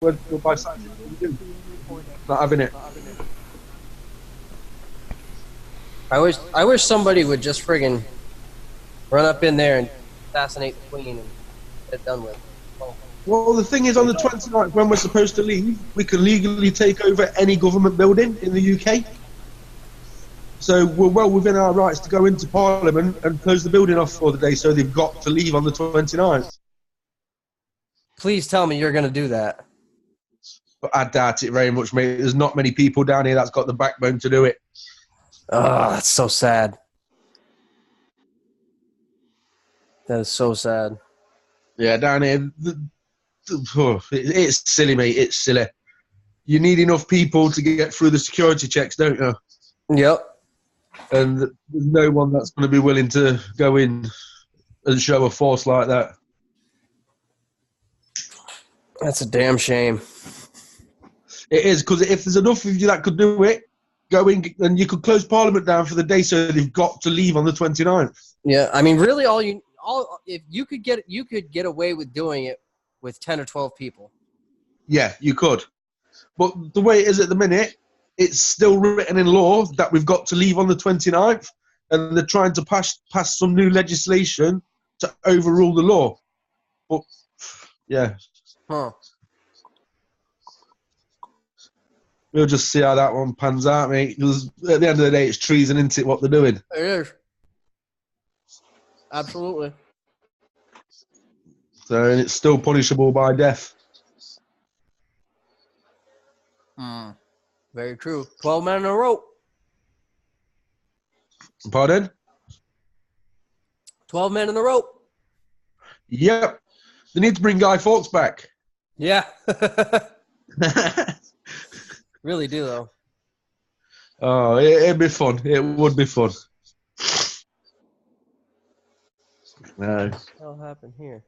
word to go by Saturday. Not having it. I wish somebody would just friggin' run up in there and assassinate the queen and get it done with. Well, the thing is, on the 29th, when we're supposed to leave, we can legally take over any government building in the UK. So we're well within our rights to go into Parliament and close the building off for the day, so they've got to leave on the 29th. Please tell me you're going to do that. But I doubt it very much, mate. There's not many people down here that's got the backbone to do it. Oh, that's so sad. That is so sad. Yeah, down here, it's silly, mate. It's silly. You need enough people to get through the security checks, don't you? Yep. And there's no one that's going to be willing to go in and show a force like that. That's a damn shame. It is, because if there's enough of you that could do it, go in and you could close Parliament down for the day, so they've got to leave on the 29th. Yeah, I mean, really, if you could get away with doing it with 10 or 12 people. Yeah, you could. But the way it is at the minute, it's still written in law that we've got to leave on the 29th, and they're trying to pass some new legislation to overrule the law. But, yeah. Huh. We'll just see how that one pans out, mate. Because at the end of the day, it's treason, isn't it, what they're doing? It is. Absolutely. So, and it's still punishable by death. Very true. 12 men in a rope. Pardon? 12 men in a rope. Yep. They need to bring Guy Fawkes back. Yeah. Really do, though. Oh, it'd be fun. It would be fun. No. What the hell happened here?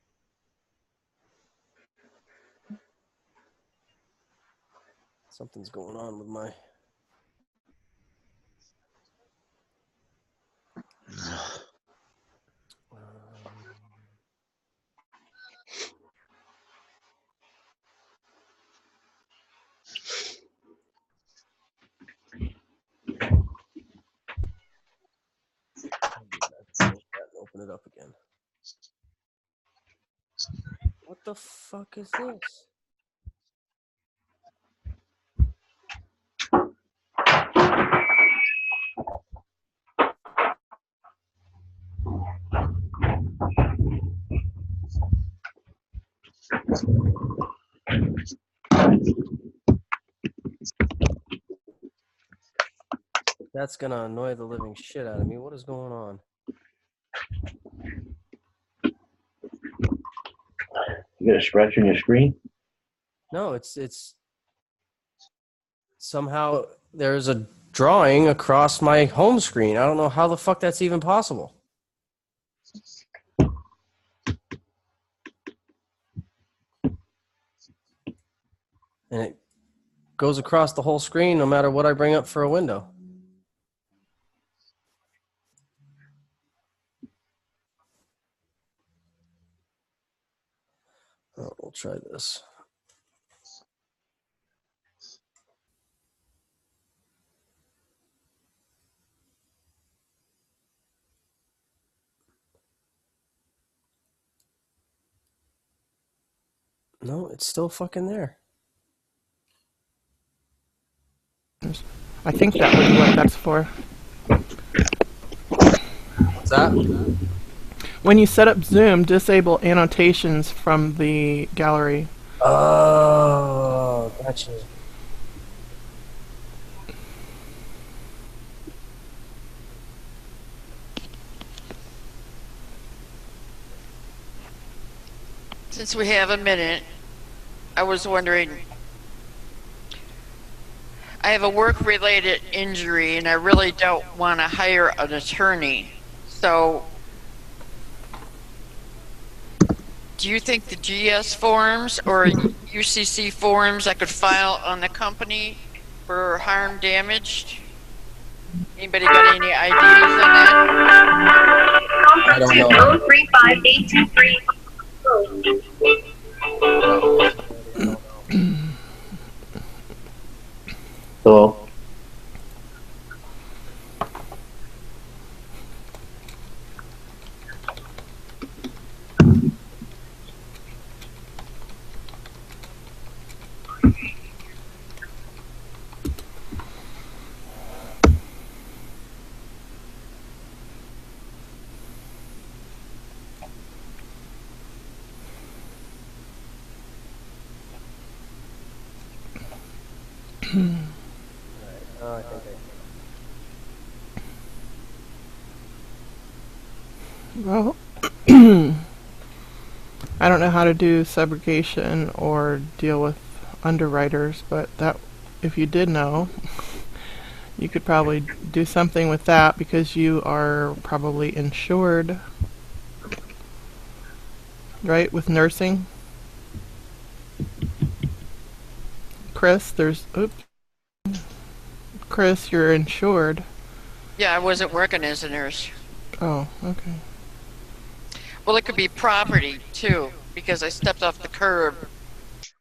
Something's going on with my... Open it up again. What the fuck is this? That's gonna annoy the living shit out of me. What is going on? You got a scratch on your screen? No, it's somehow there's a drawing across my home screen. I don't know how the fuck that's even possible. And it goes across the whole screen no matter what I bring up for a window. Oh, we'll try this. No, it's still fucking there. I think that would be what that's for. What's that? When you set up Zoom, disable annotations from the gallery. Oh, gotcha. Since we have a minute, I was wondering, I have a work-related injury and I really don't want to hire an attorney. So, do you think the GS forms or UCC forms I could file on the company for harm damaged? Anybody got any ideas on that? I don't know. 035-823. call. I think Well, I don't know how to do subrogation or deal with underwriters, but that if you did know, you could probably do something with that because you are probably insured, right, with nursing. Chris, Chris, you're insured. Yeah, I wasn't working as a nurse. Oh, okay. Well, it could be property too, because I stepped off the curb,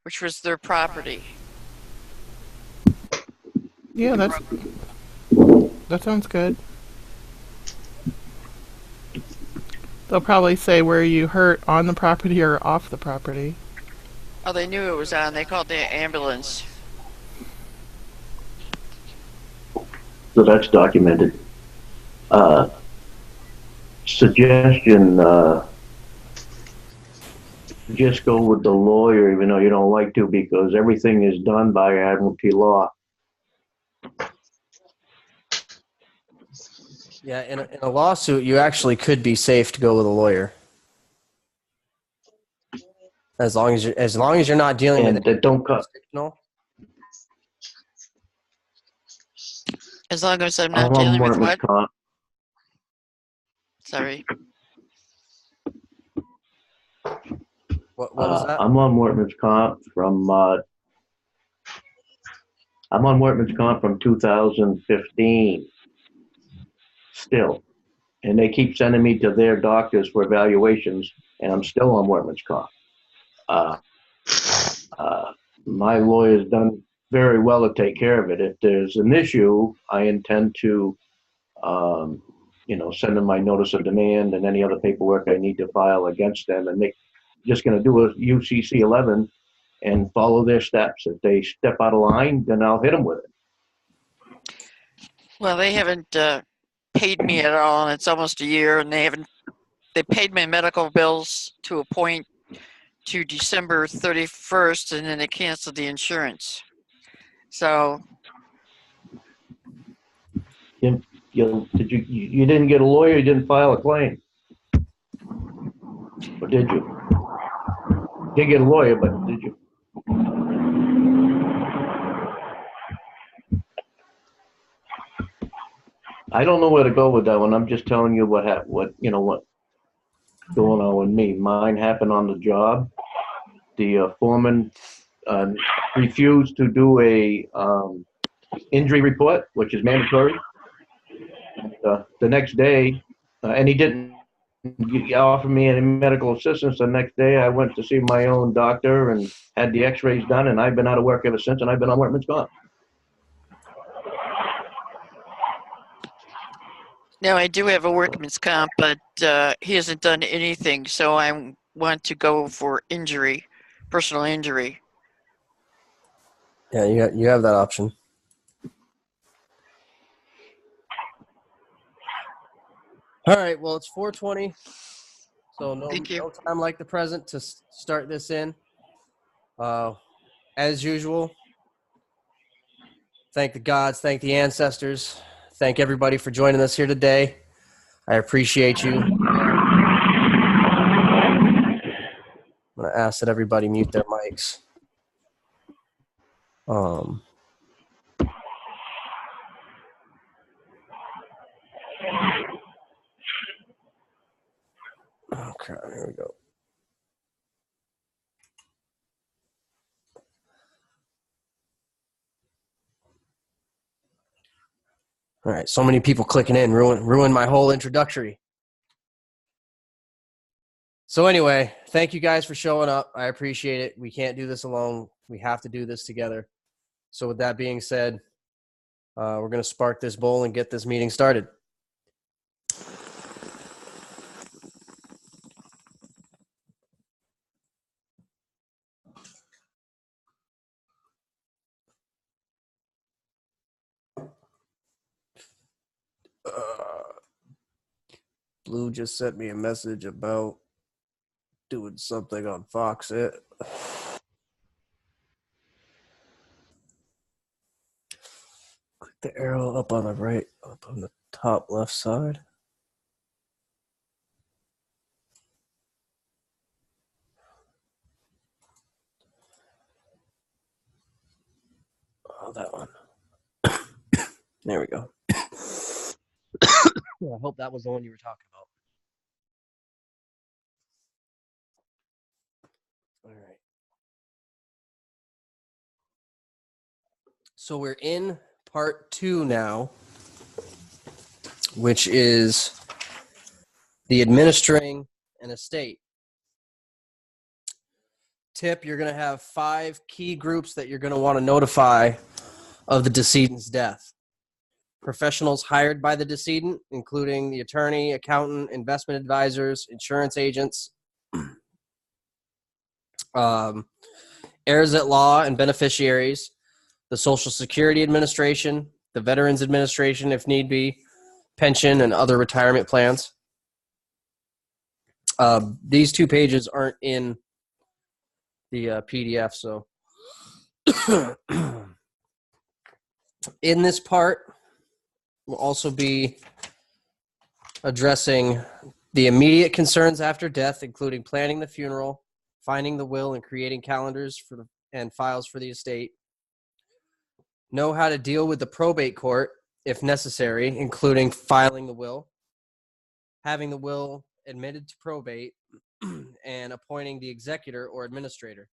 which was their property. Yeah, that sounds good. They'll probably say where you hurt on the property or off the property. Oh, they knew it was on. They called the ambulance. So that's documented. Suggestion, just go with the lawyer even though you don't like to, because everything is done by admiralty law. yeah, in a lawsuit, you actually could be safe to go with a lawyer, as long as you're not dealing And with that don't cut. jurisdictional. As long as I'm I'm not on dealing with workman's what? comp. Sorry. What was that? I'm on workman's comp from 2015 still, and they keep sending me to their doctors for evaluations, and I'm still on workman's comp. My lawyer's done very well to take care of it. If there's an issue, I intend to send them my notice of demand and any other paperwork I need to file against them, and they're just going to do a UCC 11 and follow their steps. If they step out of line, then I'll hit them with it. Well, they haven't paid me at all, and it's almost a year, and they paid my medical bills to a point to December 31st, and then they canceled the insurance. So You didn't get a lawyer, you didn't file a claim. Or did you? You did get a lawyer, but did you? I don't know where to go with that one. I'm just telling you what's going on with me. Mine happened on the job. The foreman refused to do a injury report, which is mandatory. The next day, and he didn't offer me any medical assistance. The next day, I went to see my own doctor and had the X-rays done, and I've been out of work ever since, and I've been on workman's comp. now I do have a workman's comp, but he hasn't done anything, so I want to go for injury, personal injury. Yeah, you have that option. All right. Well, it's 4:20, so no time like the present to start this in. As usual, thank the gods, thank the ancestors, thank everybody for joining us here today. I appreciate you. I'm going to ask that everybody mute their mics. Okay, here we go. All right, so many people clicking in, ruin my whole introductory. So anyway, thank you guys for showing up. I appreciate it. We can't do this alone. We have to do this together. So with that being said, We're going to spark this bowl and get this meeting started. Blue just sent me a message about doing something on Fox. Click the arrow up on the right, up on the top left side. Oh, that one. There we go. I hope that was the one you were talking about. All right. So we're in part 2 now, which is the administering an estate. Tip, you're going to have 5 key groups that you're going to want to notify of the decedent's death. Professionals hired by the decedent, including the attorney, accountant, investment advisors, insurance agents, heirs at law and beneficiaries, the Social Security Administration, the Veterans Administration, if need be, pension and other retirement plans. These 2 pages aren't in the PDF, so in this part, we'll also be addressing the immediate concerns after death, including planning the funeral, finding the will, and creating calendars and files for the estate. Know how to deal with the probate court if necessary, including filing the will, having the will admitted to probate, and appointing the executor or administrator.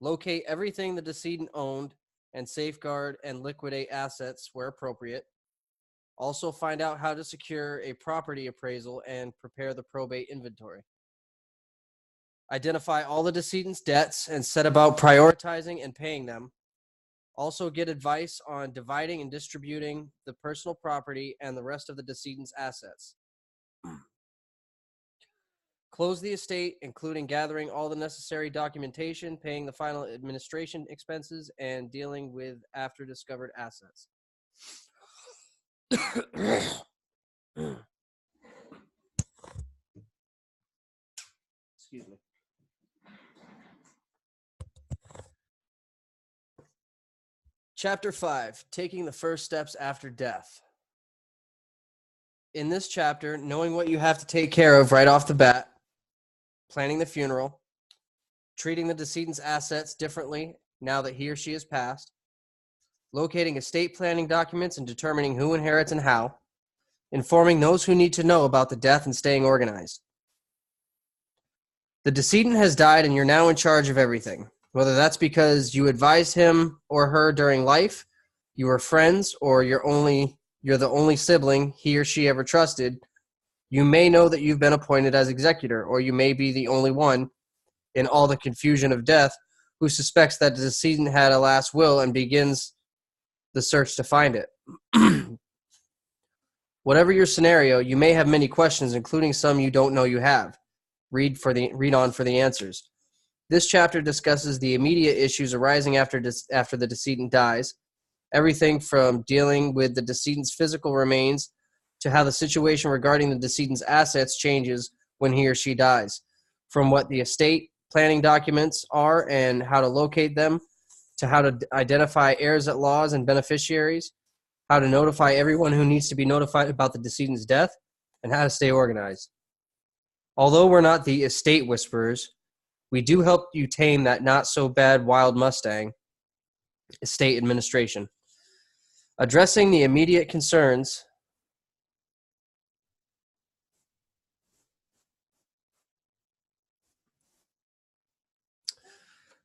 Locate everything the decedent owned and safeguard and liquidate assets where appropriate. Also find out how to secure a property appraisal and prepare the probate inventory. Identify all the decedent's debts and set about prioritizing and paying them. Also get advice on dividing and distributing the personal property and the rest of the decedent's assets. Close the estate, including gathering all the necessary documentation, paying the final administration expenses, and dealing with after discovered assets. Excuse me. Chapter 5, Taking the First Steps After Death. In this chapter, knowing what you have to take care of right off the bat, planning the funeral, treating the decedent's assets differently now that he or she has passed, locating estate planning documents and determining who inherits and how, informing those who need to know about the death and staying organized. The decedent has died and you're now in charge of everything, whether that's because you advised him or her during life, you were friends, or you're the only sibling he or she ever trusted. You may know that you've been appointed as executor, or you may be the only one in all the confusion of death who suspects that the decedent had a last will and begins the search to find it. Whatever your scenario, you may have many questions, including some you don't know you have. Read on for the answers. This chapter discusses the immediate issues arising after the decedent dies, everything from dealing with the decedent's physical remains to how the situation regarding the decedent's assets changes when he or she dies, from what the estate planning documents are and how to locate them, to how to identify heirs at law and beneficiaries, how to notify everyone who needs to be notified about the decedent's death, and how to stay organized. Although we're not the estate whisperers, we do help you tame that not-so-bad wild Mustang, estate administration. Addressing the immediate concerns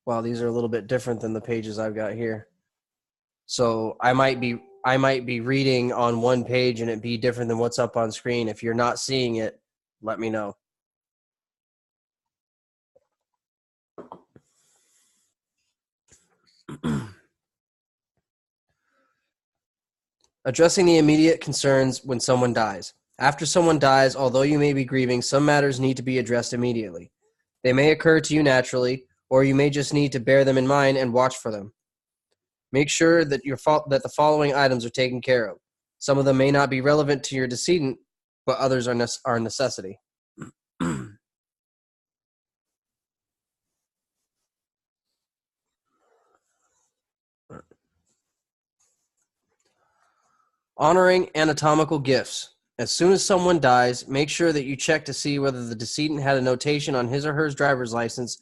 Wow, these are a little bit different than the pages I've got here. So I might be reading on one page and it be different than what's up on screen. If you're not seeing it, let me know. Addressing the immediate concerns when someone dies. After someone dies, although you may be grieving, some matters need to be addressed immediately. They may occur to you naturally, or you may just need to bear them in mind and watch for them. Make sure that that the following items are taken care of. Some of them may not be relevant to your decedent, but others are a necessity. Honoring anatomical gifts. As soon as someone dies, make sure that you check to see whether the decedent had a notation on his or her driver's license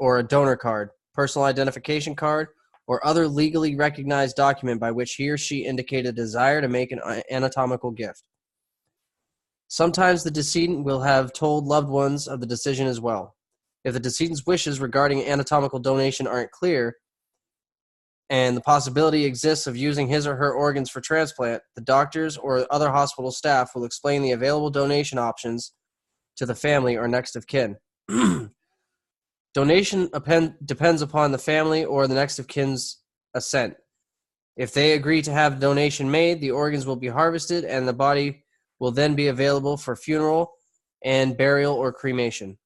or a donor card, personal identification card, or other legally recognized document by which he or she indicated a desire to make an anatomical gift. Sometimes the decedent will have told loved ones of the decision as well. If the decedent's wishes regarding anatomical donation aren't clear, and the possibility exists of using his or her organs for transplant, the doctors or other hospital staff will explain the available donation options to the family or next of kin. Donation depends upon the family or the next of kin's assent. If they agree to have donation made, the organs will be harvested and the body will then be available for funeral and burial or cremation.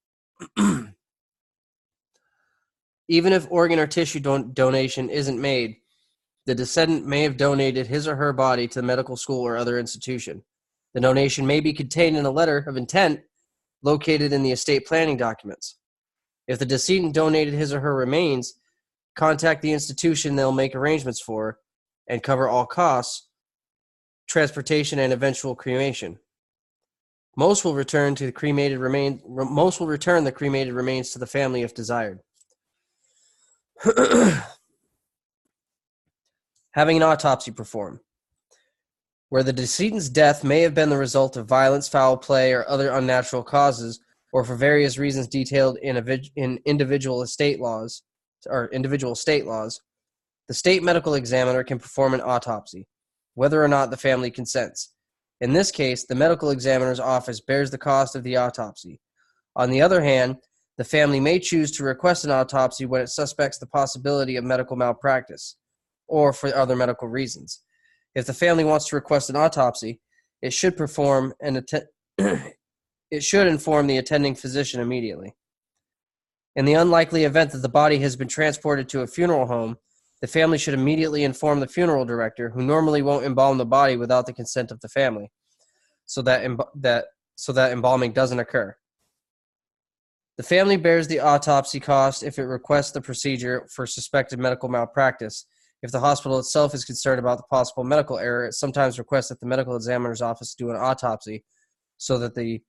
Even if organ or tissue donation isn't made, the decedent may have donated his or her body to the medical school or other institution. The donation may be contained in a letter of intent located in the estate planning documents. If the decedent donated his or her remains, contact the institution they'll make arrangements for and cover all costs, transportation, and eventual cremation. Most will return the cremated remains to the family if desired. Having an autopsy performed. Where the decedent's death may have been the result of violence, foul play, or other unnatural causes, or for various reasons detailed in individual state laws, the state medical examiner can perform an autopsy, whether or not the family consents. In this case, the medical examiner's office bears the cost of the autopsy. On the other hand, the family may choose to request an autopsy when it suspects the possibility of medical malpractice, or for other medical reasons. If the family wants to request an autopsy, it should inform the attending physician immediately. In the unlikely event that the body has been transported to a funeral home, the family should immediately inform the funeral director, who normally won't embalm the body without the consent of the family, so that embalming doesn't occur. The family bears the autopsy cost if it requests the procedure for suspected medical malpractice. If the hospital itself is concerned about the possible medical error, it sometimes requests that the medical examiner's office do an autopsy so that the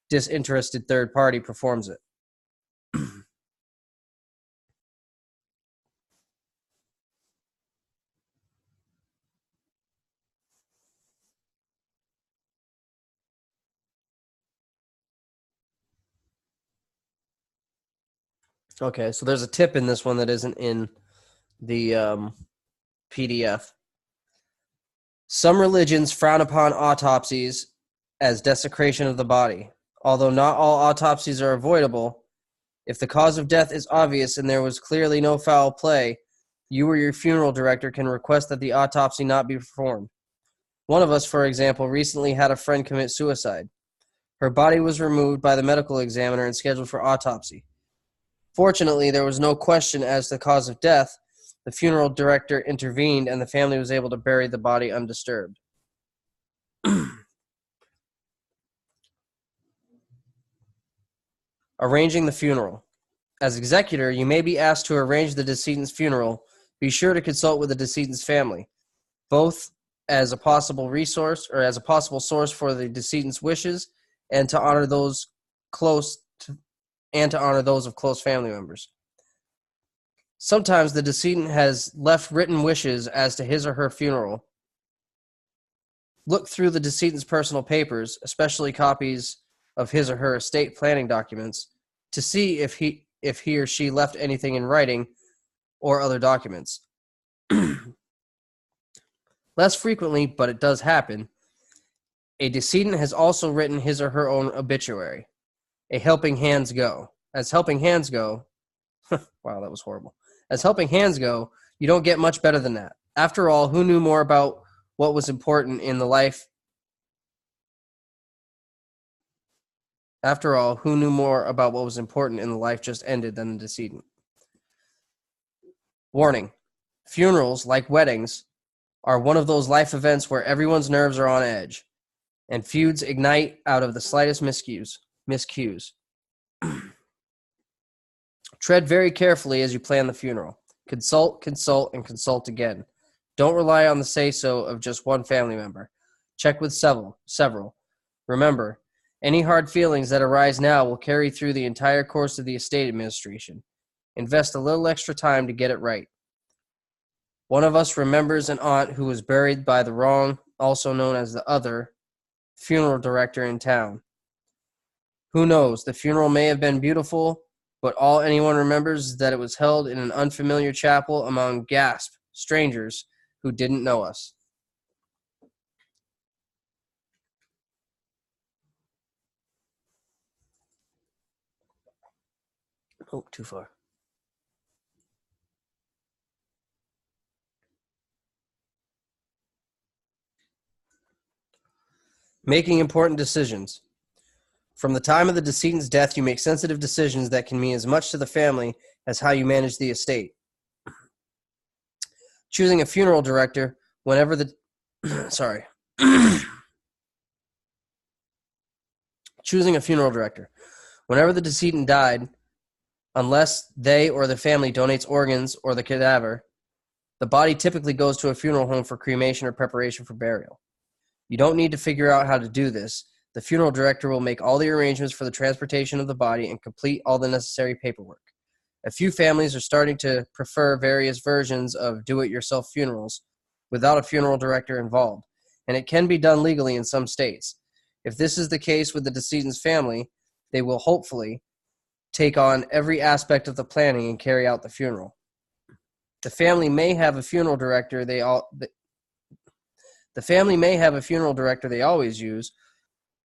disinterested third party performs it. Okay, so there's a tip in this one that isn't in the PDF. Some religions frown upon autopsies as desecration of the body. Although not all autopsies are avoidable, if the cause of death is obvious and there was clearly no foul play, you or your funeral director can request that the autopsy not be performed. One of us, for example, recently had a friend commit suicide. Her body was removed by the medical examiner and scheduled for autopsy. Fortunately, there was no question as to the cause of death. The funeral director intervened, and the family was able to bury the body undisturbed. Arranging the funeral. As executor, you may be asked to arrange the decedent's funeral. Be sure to consult with the decedent's family, both as a possible resource or as a possible source for the decedent's wishes, and to honor those of close family members. Sometimes the decedent has left written wishes as to his or her funeral. Look through the decedent's personal papers, especially copies of his or her estate planning documents, to see if he or she left anything in writing or other documents. Less frequently, but it does happen, a decedent has also written his or her own obituary. A helping hands go. As helping hands go, wow, that was horrible. As helping hands go, you don't get much better than that. After all, who knew more about what was important in the life. After all, who knew more about what was important in the life just ended than the decedent? Warning. Funerals, like weddings, are one of those life events where everyone's nerves are on edge, and feuds ignite out of the slightest miscues. Tread very carefully as you plan the funeral. Consult, and consult again. Don't rely on the say-so of just one family member. Check with several. Remember, any hard feelings that arise now will carry through the entire course of the estate administration. Invest a little extra time to get it right. One of us remembers an aunt who was buried by the wrong, also known as the other, funeral director in town. Who knows, the funeral may have been beautiful, but all anyone remembers is that it was held in an unfamiliar chapel among strangers who didn't know us. Oh, too far. Making important decisions. From the time of the decedent's death, you make sensitive decisions that can mean as much to the family as how you manage the estate. Choosing a funeral director whenever the choosing a funeral director whenever the decedent died, unless they or the family donates organs or the cadaver, the body typically goes to a funeral home for cremation or preparation for burial. You don't need to figure out how to do this. The funeral director will make all the arrangements for the transportation of the body and complete all the necessary paperwork. A few families are starting to prefer various versions of do-it-yourself funerals without a funeral director involved, and it can be done legally in some states. If this is the case with the decedent's family, they will hopefully take on every aspect of the planning and carry out the funeral. The family may have a funeral director they always use,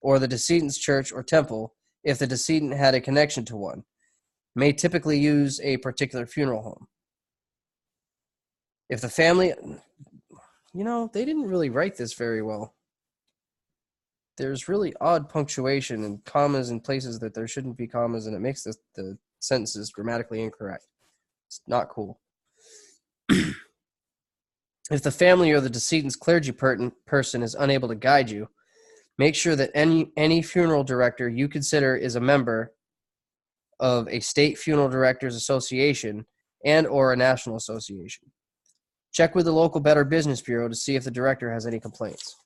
or the decedent's church or temple, if the decedent had a connection to one, may typically use a particular funeral home. If the family, they didn't really write this very well. There's really odd punctuation and commas in places that there shouldn't be commas, and it makes the sentences grammatically incorrect. It's not cool. If the family or the decedent's clergy person is unable to guide you, make sure that any funeral director you consider is a member of a state funeral directors association and or a national association. Check with the local Better Business Bureau to see if the director has any complaints.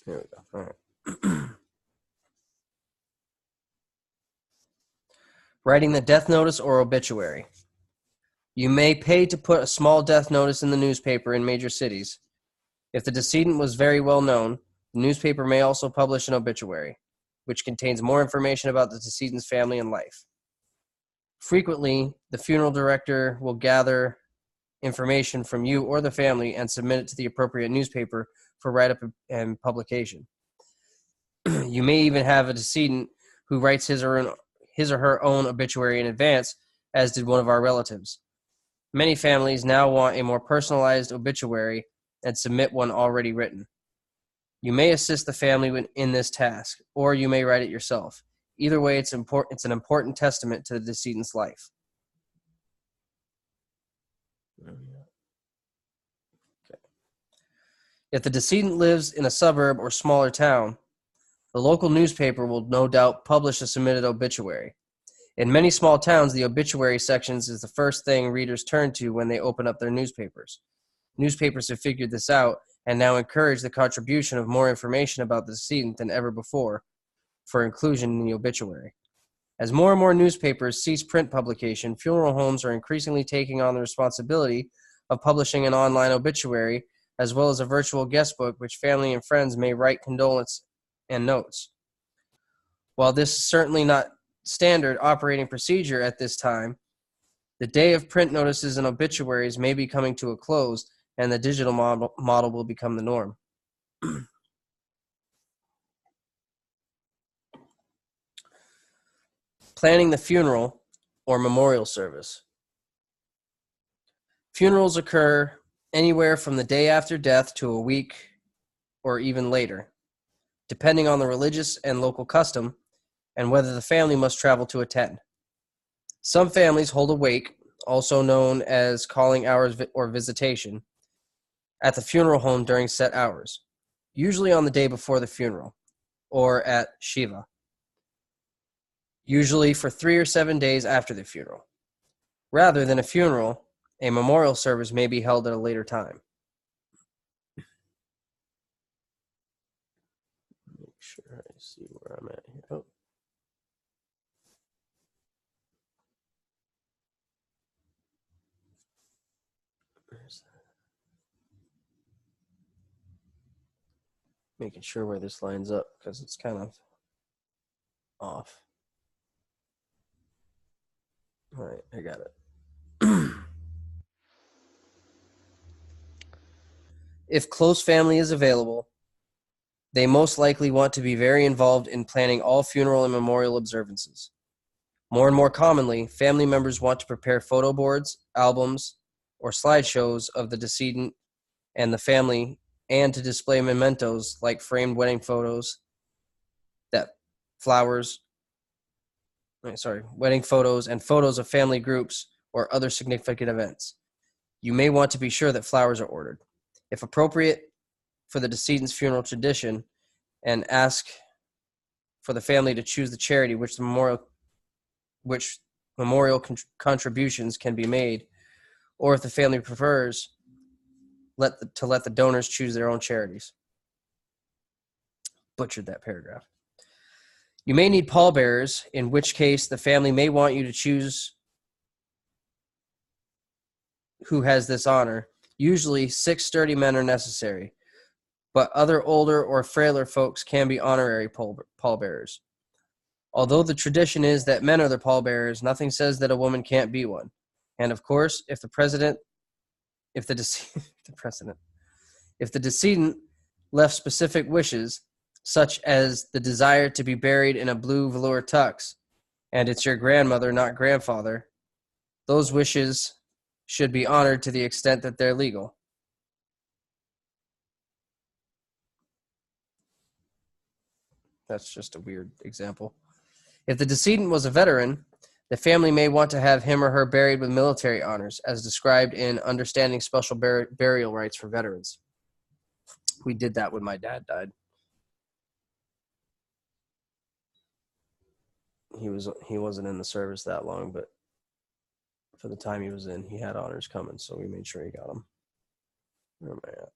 There we go. All right. Writing the death notice or obituary. You may pay to put a small death notice in the newspaper in major cities. If the decedent was very well known, the newspaper may also publish an obituary, which contains more information about the decedent's family and life. Frequently, the funeral director will gather information from you or the family and submit it to the appropriate newspaper for write-up and publication. You may even have a decedent who writes his or her own obituary in advance, as did one of our relatives. Many families now want a more personalized obituary and submit one already written. You may assist the family in this task, or you may write it yourself. Either way, it's an important testament to the decedent's life. Okay. If the decedent lives in a suburb or smaller town, the local newspaper will no doubt publish a submitted obituary. In many small towns, the obituary sections is the first thing readers turn to when they open up their newspapers. Newspapers have figured this out and now encourage the contribution of more information about the decedent than ever before for inclusion in the obituary. As more and more newspapers cease print publication, funeral homes are increasingly taking on the responsibility of publishing an online obituary, as well as a virtual guest book which family and friends may write condolence and notes. While this is certainly not standard operating procedure at this time, the day of print notices and obituaries may be coming to a close, and the digital model will become the norm. Planning the funeral or memorial service. Funerals occur anywhere from the day after death to a week or even later, depending on the religious and local custom and whether the family must travel to attend. Some families hold a wake, also known as calling hours or visitation, at the funeral home during set hours, usually on the day before the funeral, or at Shiva, usually for 3 or 7 days after the funeral. Rather than a funeral, a memorial service may be held at a later time. Make sure I see where I'm at here. Oh. Where's that? Making sure where this lines up because it's kind of off. All right, I got it. If close family is available, they most likely want to be very involved in planning all funeral and memorial observances. More and more commonly, family members want to prepare photo boards, albums, or slideshows of the decedent and the family, and to display mementos like framed wedding photos, wedding photos and photos of family groups or other significant events. You may want to be sure that flowers are ordered, if appropriate, for the decedent's funeral tradition, and ask for the family to choose the charity which memorial contributions can be made, or if the family prefers, let the donors choose their own charities. Butchered that paragraph. You may need pallbearers, in which case the family may want you to choose who has this honor. Usually 6 sturdy men are necessary, but other older or frailer folks can be honorary pallbearers. Although the tradition is that men are the pallbearers, nothing says that a woman can't be one. And of course, if the decedent left specific wishes, such as the desire to be buried in a blue velour tux, and it's your grandmother, not grandfather, those wishes should be honored to the extent that they're legal. That's just a weird example. If the decedent was a veteran, the family may want to have him or her buried with military honors, as described in Understanding Special Burial Rites for Veterans. We did that when my dad died. He wasn't in the service that long, but for the time he was in, he had honors coming, so we made sure he got them. Where am I at?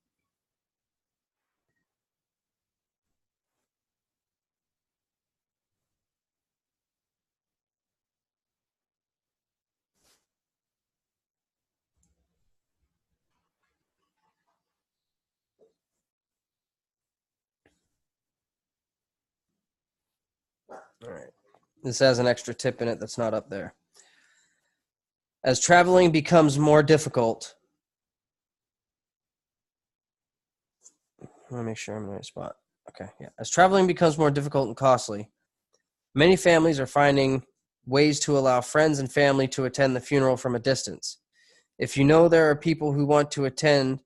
All right. This has an extra tip in it that's not up there. As traveling becomes more difficult, let me make sure I'm in the right spot. Okay, yeah. As traveling becomes more difficult and costly, many families are finding ways to allow friends and family to attend the funeral from a distance. If you know there are people who want to attend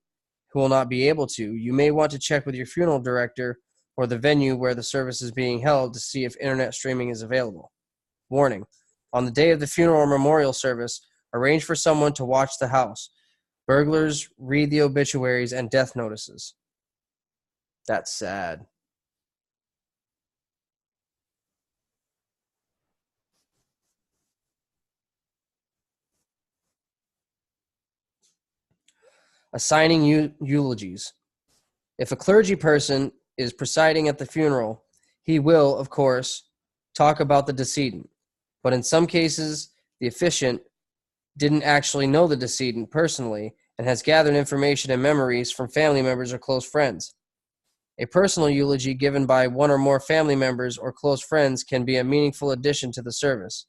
who will not be able to, you may want to check with your funeral director or the venue where the service is being held to see if internet streaming is available. Warning: on the day of the funeral or memorial service, arrange for someone to watch the house. Burglars read the obituaries and death notices. That's sad. Assigning eulogies. If a clergy person is presiding at the funeral, he will, of course, talk about the decedent. But in some cases, the officiant didn't actually know the decedent personally and has gathered information and memories from family members or close friends. A personal eulogy given by one or more family members or close friends can be a meaningful addition to the service.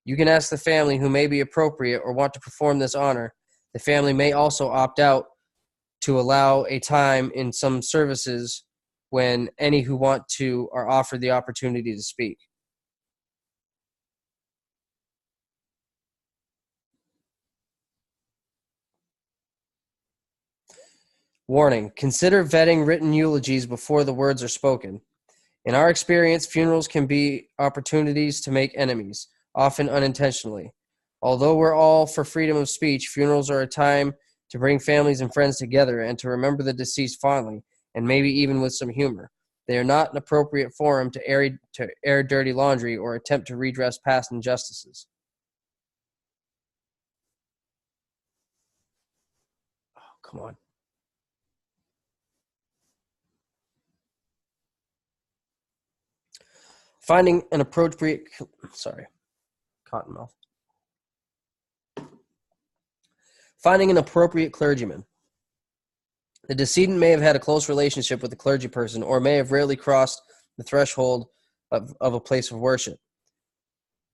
You can ask the family who may be appropriate or want to perform this honor. The family may also opt out to allow a time in some services when any who want to are offered the opportunity to speak. Warning: consider vetting written eulogies before the words are spoken. In our experience, funerals can be opportunities to make enemies, often unintentionally. Although we're all for freedom of speech, funerals are a time to bring families and friends together and to remember the deceased fondly, and maybe even with some humor. They are not an appropriate forum to air dirty laundry or attempt to redress past injustices. Oh, come on. Finding an appropriate, Cottonmouth. Finding an appropriate clergyman. The decedent may have had a close relationship with the clergy person or may have rarely crossed the threshold of a place of worship.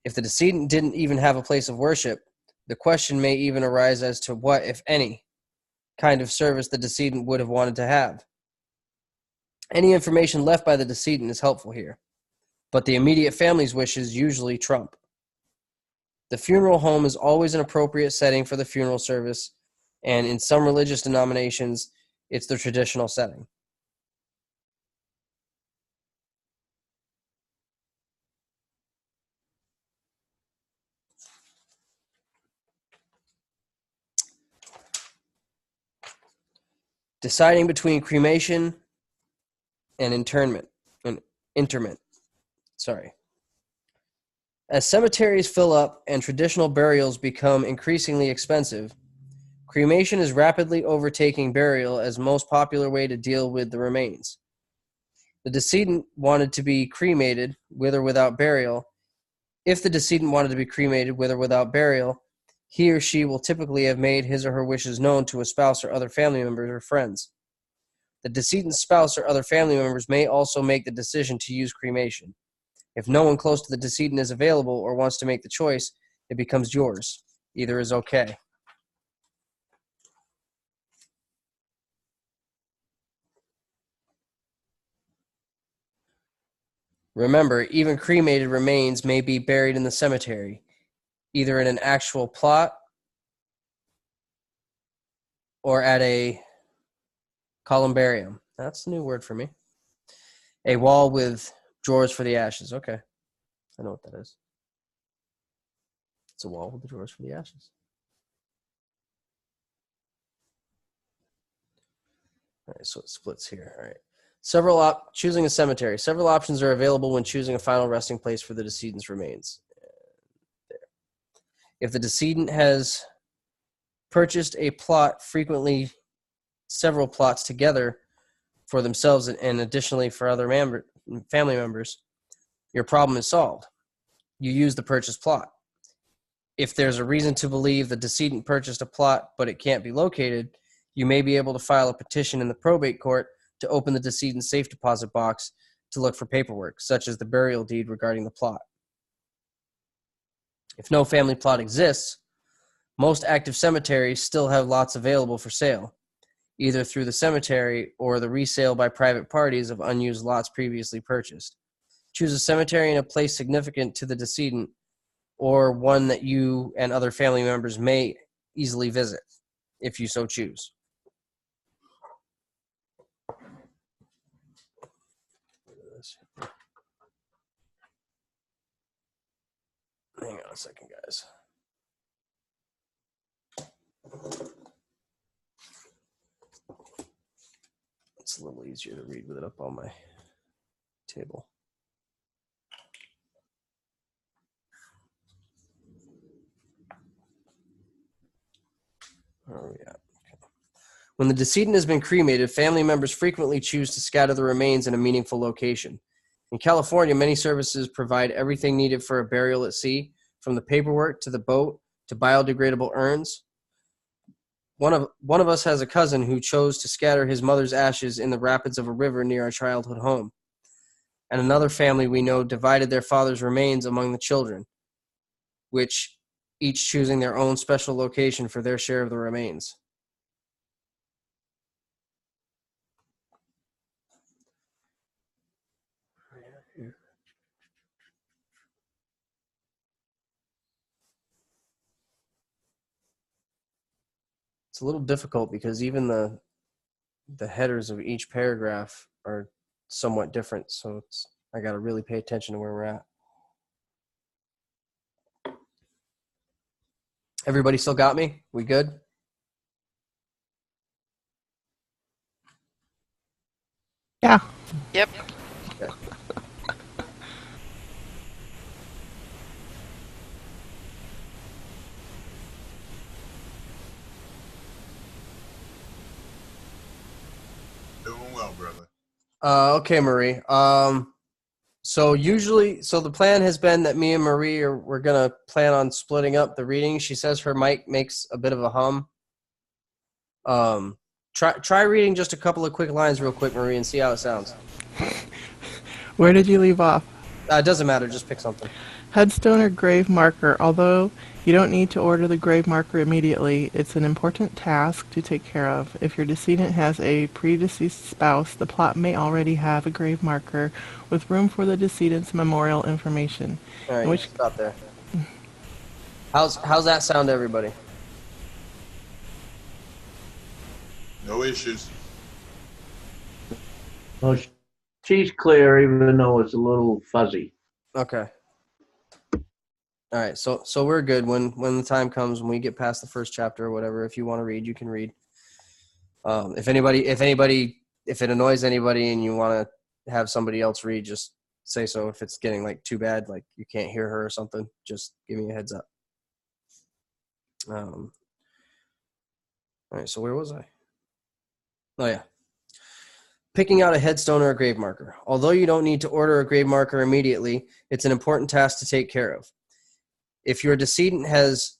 If the decedent didn't even have a place of worship, the question may even arise as to what, if any, kind of service the decedent would have wanted to have. Any information left by the decedent is helpful here, but the immediate family's wishes usually trump. The funeral home is always an appropriate setting for the funeral service, and in some religious denominations, it's the traditional setting. Deciding between cremation and interment. As cemeteries fill up and traditional burials become increasingly expensive, cremation is rapidly overtaking burial as most popular way to deal with the remains. The decedent wanted to be cremated with or without burial. If the decedent wanted to be cremated with or without burial, he or she will typically have made his or her wishes known to a spouse or other family members or friends. The decedent's spouse or other family members may also make the decision to use cremation. If no one close to the decedent is available or wants to make the choice, it becomes yours. Either is okay. Remember, even cremated remains may be buried in the cemetery, either in an actual plot or at a columbarium. That's a new word for me. A wall with drawers for the ashes. Okay. I know what that is. It's a wall with the drawers for the ashes. All right, so it splits here. All right. Choosing a cemetery. Several options are available when choosing a final resting place for the decedent's remains. There. If the decedent has purchased a plot, frequently several plots together for themselves and additionally for other family members, your problem is solved. You use the purchased plot. If there's a reason to believe the decedent purchased a plot but it can't be located, you may be able to file a petition in the probate court to open the decedent's safe deposit box to look for paperwork, such as the burial deed regarding the plot. If no family plot exists, most active cemeteries still have lots available for sale, either through the cemetery or the resale by private parties of unused lots previously purchased. Choose a cemetery in a place significant to the decedent or one that you and other family members may easily visit, if you so choose. Hang on a second, guys. It's a little easier to read with it up on my table. Where are we at? Okay. When the decedent has been cremated, family members frequently choose to scatter the remains in a meaningful location. In California, many services provide everything needed for a burial at sea, from the paperwork to the boat to biodegradable urns. one of us has a cousin who chose to scatter his mother's ashes in the rapids of a river near our childhood home. And another family we know divided their father's remains among the children, which each choosing their own special location for their share of the remains. It's a little difficult because even the headers of each paragraph are somewhat different, so I got to really pay attention to where we're at. Everybody still got me? We good? Yeah. Yep. Okay. Doing well, brother. Okay, Marie. So the plan has been that me and Marie we're gonna plan on splitting up the reading. She says her mic makes a bit of a hum. Try reading just a couple of quick lines real quick, Marie, and see how it sounds. Where did you leave off? It doesn't matter. Just pick something. Headstone or grave marker. Although you don't need to order the grave marker immediately, it's an important task to take care of. If your decedent has a predeceased spouse, the plot may already have a grave marker with room for the decedent's memorial information. All right, Which stop there. How's that sound to everybody? No issues. Well, she's clear, even though it's a little fuzzy. Okay. All right, so we're good. When the time comes, when we get past the first chapter or whatever, if you want to read, you can read. If it annoys anybody and you want to have somebody else read, just say so. If it's getting like too bad, like you can't hear her or something, just give me a heads up. All right, so where was I? Oh yeah. Picking out a headstone or a grave marker. Although you don't need to order a grave marker immediately, it's an important task to take care of. If your decedent has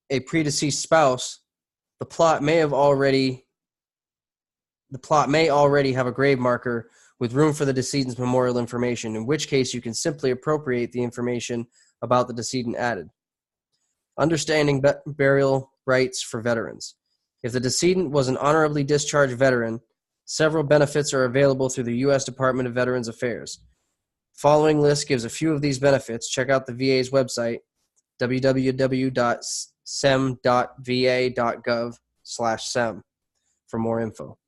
a predeceased spouse, the plot may already have a grave marker with room for the decedent's memorial information, in which case you can simply appropriate the information about the decedent added. Understanding burial rights for veterans. If the decedent was an honorably discharged veteran, several benefits are available through the U.S. Department of Veterans Affairs. Following list gives a few of these benefits. Check out the VA's website, www.sem.va.gov/sem, for more info.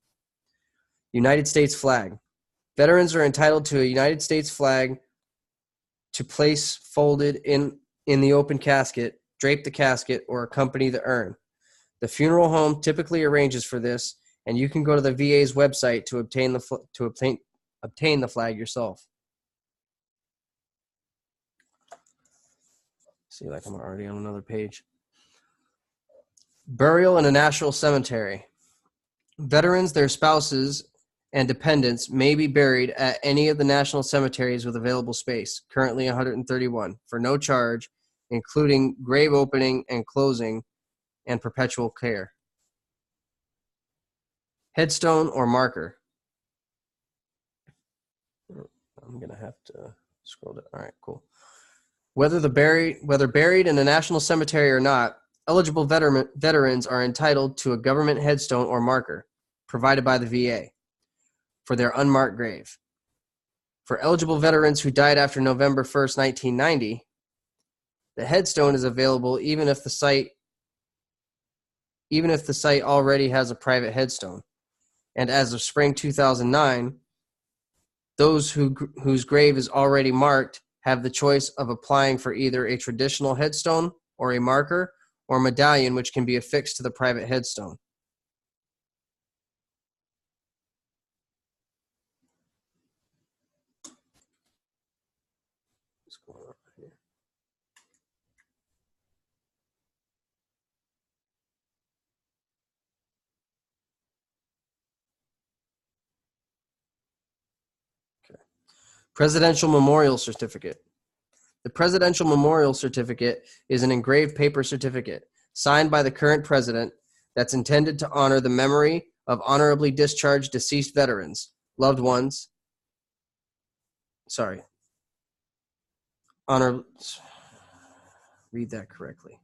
United States flag. Veterans are entitled to a United States flag to place folded in the open casket, drape the casket, or accompany the urn. The funeral home typically arranges for this, and you can go to the VA's website to obtain the flag yourself. See, like I'm already on another page. Burial in a national cemetery. Veterans, their spouses, and dependents may be buried at any of the national cemeteries with available space, currently 131, for no charge, including grave opening and closing and perpetual care. Headstone or marker. I'm going to have to scroll down. All right, cool. Whether buried in a national cemetery or not, eligible veterans are entitled to a government headstone or marker provided by the VA for their unmarked grave. For eligible veterans who died after November 1st, 1990, the headstone is available even if the site already has a private headstone. And as of spring 2009, those whose grave is already marked have the choice of applying for either a traditional headstone or a marker or medallion, which can be affixed to the private headstone. What's going on here? Okay. Presidential Memorial Certificate. The Presidential Memorial Certificate is an engraved paper certificate signed by the current president that's intended to honor the memory of honorably discharged deceased veterans, loved ones. Sorry. Read that correctly.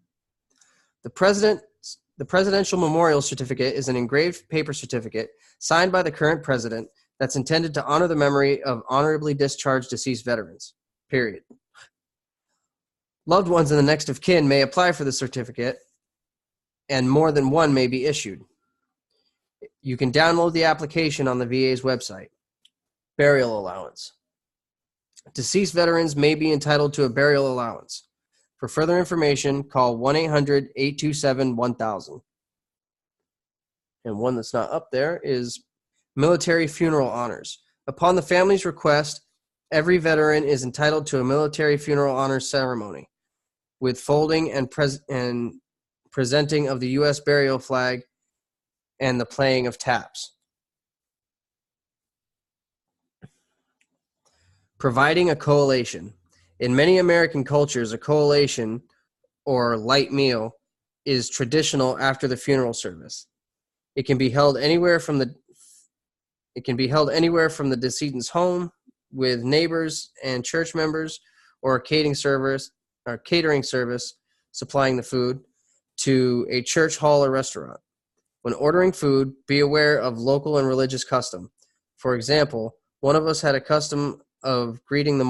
The presidential memorial certificate is an engraved paper certificate signed by the current president that's intended to honor the memory of honorably discharged deceased veterans, period. Loved ones and the next of kin may apply for the certificate, and more than one may be issued. You can download the application on the VA's website. Burial allowance. Deceased veterans may be entitled to a burial allowance. For further information, call 1-800-827-1000. And one that's not up there is military funeral honors. Upon the family's request, every veteran is entitled to a military funeral honors ceremony with folding and presenting of the U.S. burial flag and the playing of taps. Providing a collation. In many American cultures, a collation or light meal is traditional after the funeral service. It can be held anywhere from the decedent's home with neighbors and church members, or a catering service supplying the food, to a church hall or restaurant. When ordering food, be aware of local and religious custom. For example, one of us had a custom of greeting the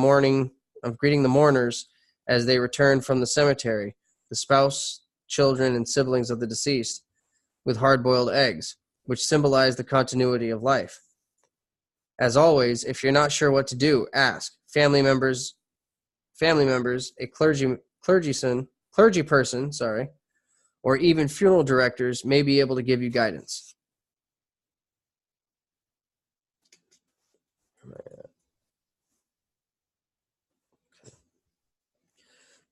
mourners as they returned from the cemetery, the spouse, children, and siblings of the deceased, with hard-boiled eggs, which symbolize the continuity of life. As always, if you're not sure what to do, ask family members, a clergy person, or even funeral directors may be able to give you guidance.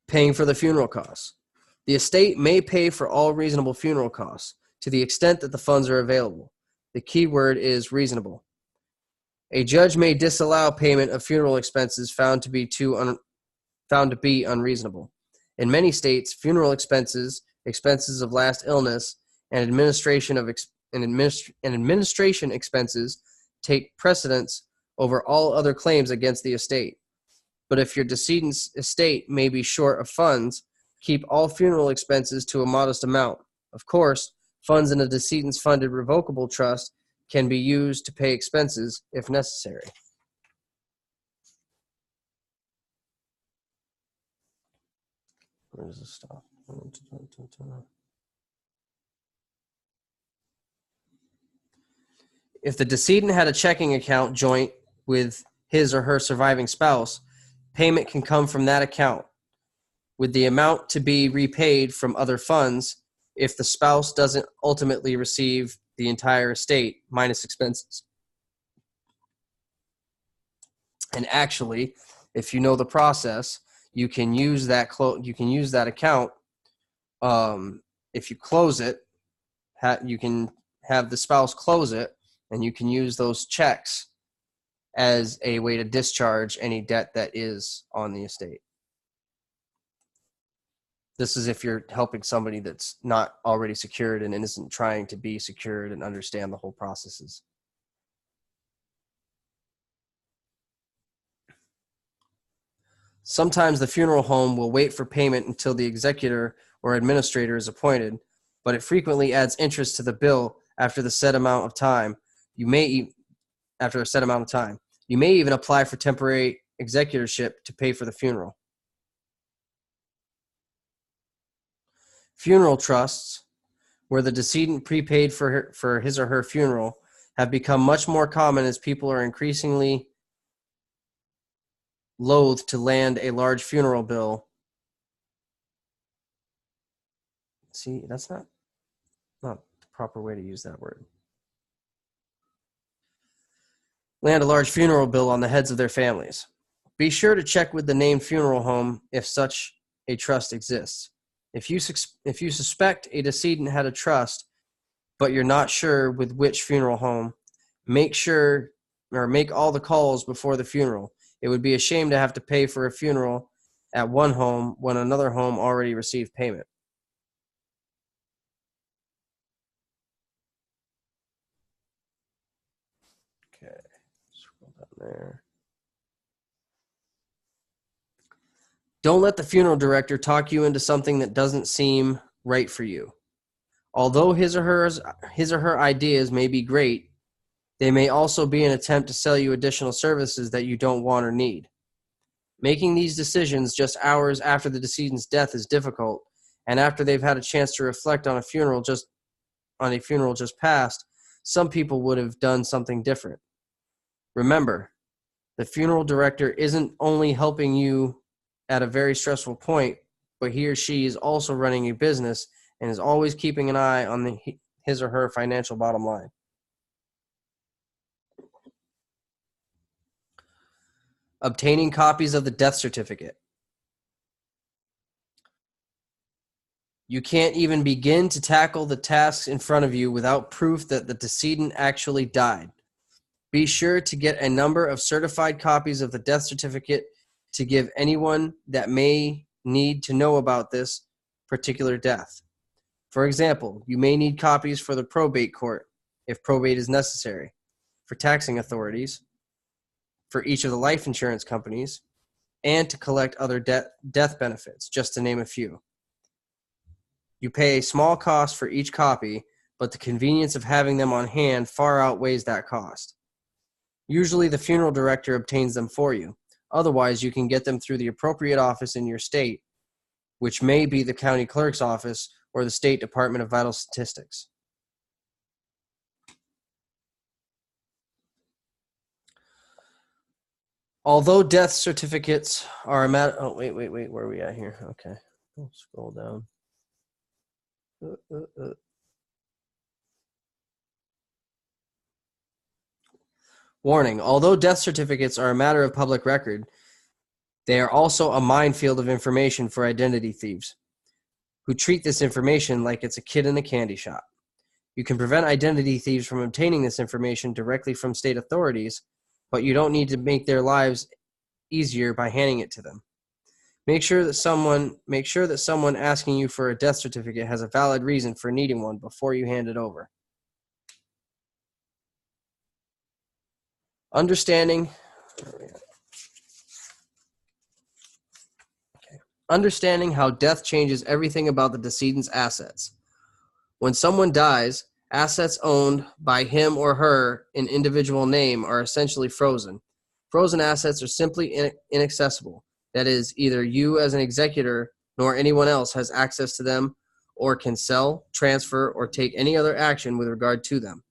Paying for the funeral costs. The estate may pay for all reasonable funeral costs to the extent that the funds are available. The key word is reasonable. A judge may disallow payment of funeral expenses found to be unreasonable. In many states, funeral expenses of last illness, and administration expenses take precedence over all other claims against the estate. But if your decedent's estate may be short of funds, keep all funeral expenses to a modest amount. Of course, funds in a decedent's funded revocable trust can be used to pay expenses if necessary. Where does this stop? If the decedent had a checking account joint with his or her surviving spouse, payment can come from that account, with the amount to be repaid from other funds if the spouse doesn't ultimately receive the entire estate minus expenses. And actually, if you know the process, you can use that account. If you close it, you can have the spouse close it, and you can use those checks as a way to discharge any debt that is on the estate. This is if you're helping somebody that's not already secured and isn't trying to be secured and understand the whole processes. Sometimes the funeral home will wait for payment until the executor or administrator is appointed, but it frequently adds interest to the bill after a set amount of time. You may even apply for temporary executorship to pay for the funeral. Funeral trusts, where the decedent prepaid for his or her funeral, have become much more common as people are increasingly loath to land a large funeral bill. See, that's not the proper way to use that word. Land a large funeral bill on the heads of their families. Be sure to check with the named funeral home if such a trust exists. If you suspect a decedent had a trust, but you're not sure with which funeral home, make all the calls before the funeral. It would be a shame to have to pay for a funeral at one home when another home already received payment. there. Don't let the funeral director talk you into something that doesn't seem right for you. Although his or her ideas may be great, they may also be an attempt to sell you additional services that you don't want or need. Making these decisions just hours after the decedent's death is difficult, and after they've had a chance to reflect on a funeral just passed, some people would have done something different. Remember, the funeral director isn't only helping you at a very stressful point, but he or she is also running a business and is always keeping an eye on his or her financial bottom line. Obtaining copies of the death certificate. You can't even begin to tackle the tasks in front of you without proof that the decedent actually died. Be sure to get a number of certified copies of the death certificate to give anyone that may need to know about this particular death. For example, you may need copies for the probate court, if probate is necessary, for taxing authorities, for each of the life insurance companies, and to collect other death benefits, just to name a few. You pay a small cost for each copy, but the convenience of having them on hand far outweighs that cost. Usually the funeral director obtains them for you. Otherwise, you can get them through the appropriate office in your state, which may be the county clerk's office or the State Department of Vital Statistics. Although death certificates are a matter... Oh, wait, where are we at here? Okay, I'll scroll down. Warning, although death certificates are a matter of public record, they are also a minefield of information for identity thieves who treat this information like it's a kid in a candy shop. You can prevent identity thieves from obtaining this information directly from state authorities, but you don't need to make their lives easier by handing it to them. Make sure that someone asking you for a death certificate has a valid reason for needing one before you hand it over. Understanding how death changes everything about the decedent's assets. When someone dies, assets owned by him or her in individual name are essentially frozen. Frozen assets are simply inaccessible. That is, either you as an executor nor anyone else has access to them or can sell, transfer, or take any other action with regard to them.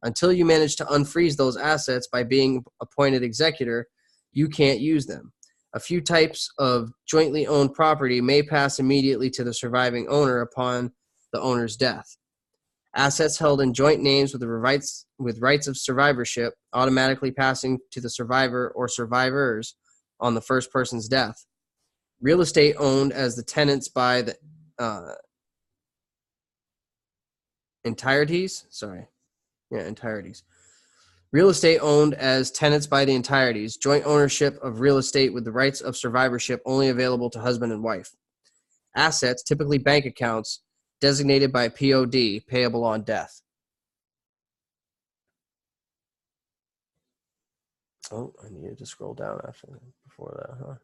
Until you manage to unfreeze those assets by being appointed executor, you can't use them. A few types of jointly owned property may pass immediately to the surviving owner upon the owner's death. Assets held in joint names with rights of survivorship automatically passing to the survivor or survivors on the first person's death. Real estate owned as the tenants by the entireties. Real estate owned as tenants by the entireties. Joint ownership of real estate with the rights of survivorship only available to husband and wife. Assets, typically bank accounts, designated by POD, payable on death. Oh, I needed to scroll down before that, huh?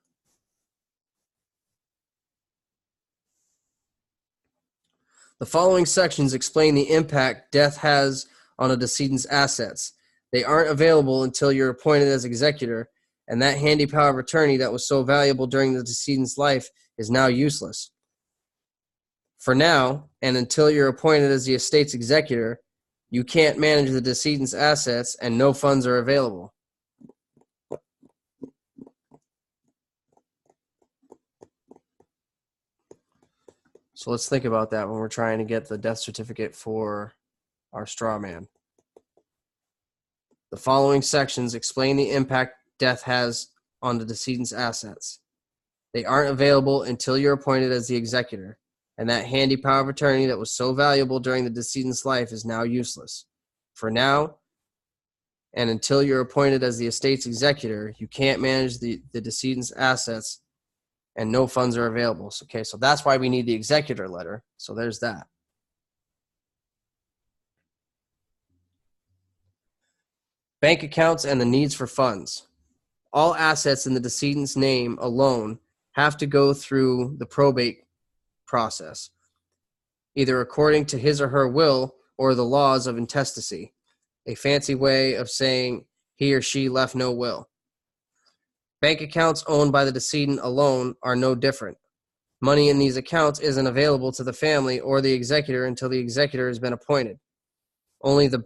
The following sections explain the impact death has on a decedent's assets. They aren't available until you're appointed as executor, and that handy power of attorney that was so valuable during the decedent's life is now useless. For now, and until you're appointed as the estate's executor, you can't manage the decedent's assets and no funds are available. So let's think about that when we're trying to get the death certificate for our straw man. The following sections explain the impact death has on the decedent's assets. They aren't available until you're appointed as the executor, and that handy power of attorney that was so valuable during the decedent's life is now useless. For now, and until you're appointed as the estate's executor, you can't manage the decedent's assets and no funds are available. So that's why we need the executor letter. So there's that. Bank accounts and the needs for funds. All assets in the decedent's name alone have to go through the probate process, either according to his or her will or the laws of intestacy, a fancy way of saying he or she left no will. Bank accounts owned by the decedent alone are no different. Money in these accounts isn't available to the family or the executor until the executor has been appointed. Only then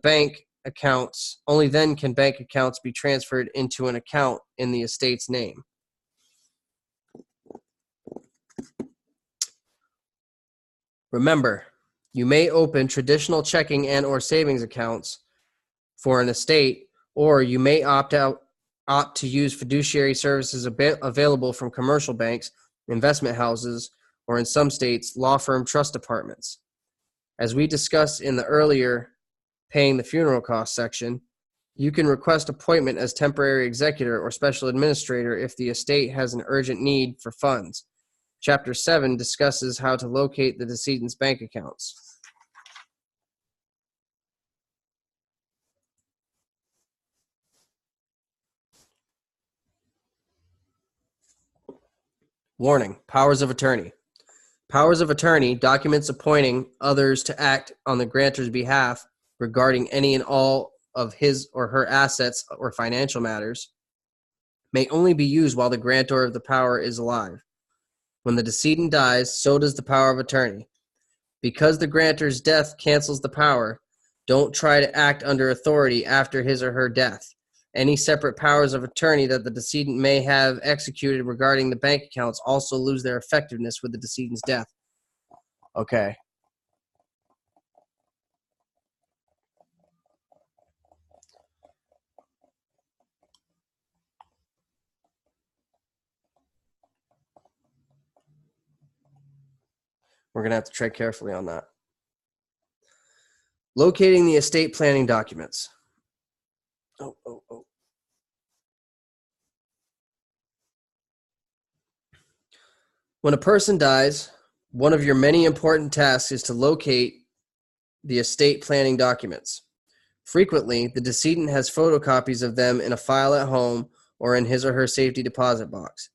can bank accounts be transferred into an account in the estate's name. Remember, you may open traditional checking and or savings accounts for an estate, or you may opt to use fiduciary services available from commercial banks, investment houses, or in some states, law firm trust departments. As we discussed in the earlier paying the funeral cost section, you can request appointment as temporary executor or special administrator if the estate has an urgent need for funds. Chapter 7 discusses how to locate the decedent's bank accounts. Warning: powers of attorney. Powers of attorney, documents appointing others to act on the grantor's behalf regarding any and all of his or her assets or financial matters, may only be used while the grantor of the power is alive. When the decedent dies, so does the power of attorney. Because the grantor's death cancels the power, don't try to act under authority after his or her death. Any separate powers of attorney that the decedent may have executed regarding the bank accounts also lose their effectiveness with the decedent's death. Okay. We're going to have to tread carefully on that. Locating the estate planning documents. When a person dies, one of your many important tasks is to locate the estate planning documents. Frequently, the decedent has photocopies of them in a file at home or in his or her safety deposit box.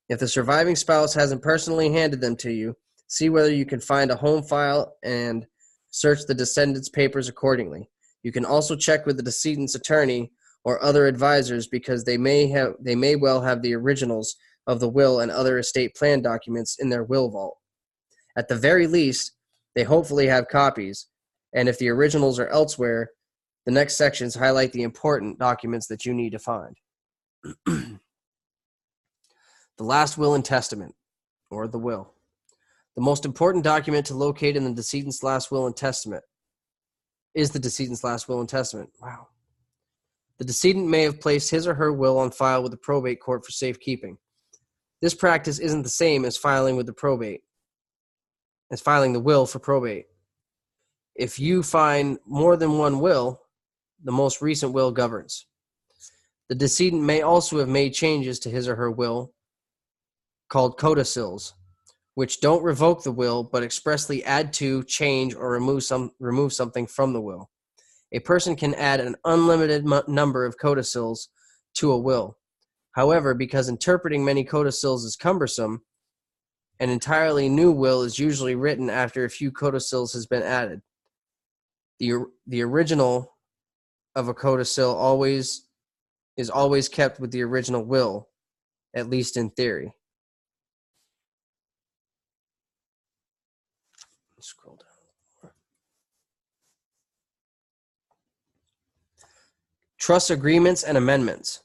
If the surviving spouse hasn't personally handed them to you, see whether you can find a home file and search the descendants' papers accordingly. You can also check with the decedent's attorney or other advisors because they may well have the originals of the will and other estate plan documents in their will vault. At the very least, they hopefully have copies, and if the originals are elsewhere, the next sections highlight the important documents that you need to find. The last will and testament, or the will. The most important document to locate in the decedent's last will and testament is the decedent's last will and testament. Wow. The decedent may have placed his or her will on file with the probate court for safekeeping. This practice isn't the same as filing the will for probate. If you find more than one will, the most recent will governs. The decedent may also have made changes to his or her will, called codicils, which don't revoke the will but expressly add to, change, or remove something from the will. A person can add an unlimited number of codicils to a will. However, because interpreting many codicils is cumbersome, an entirely new will is usually written after a few codicils has been added. The original of a codicil is always kept with the original will, at least in theory. Scroll down. Trust agreements and amendments.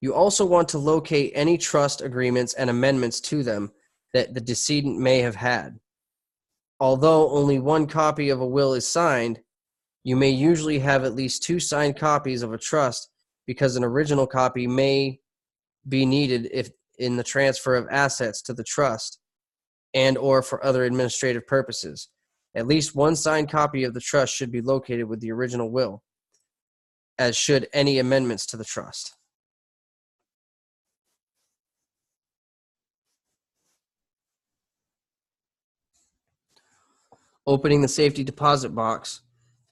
You also want to locate any trust agreements and amendments to them that the decedent may have had. Although only one copy of a will is signed, you may usually have at least 2 signed copies of a trust because an original copy may be needed if in the transfer of assets to the trust and or for other administrative purposes. At least one signed copy of the trust should be located with the original will, as should any amendments to the trust. Opening the safety deposit box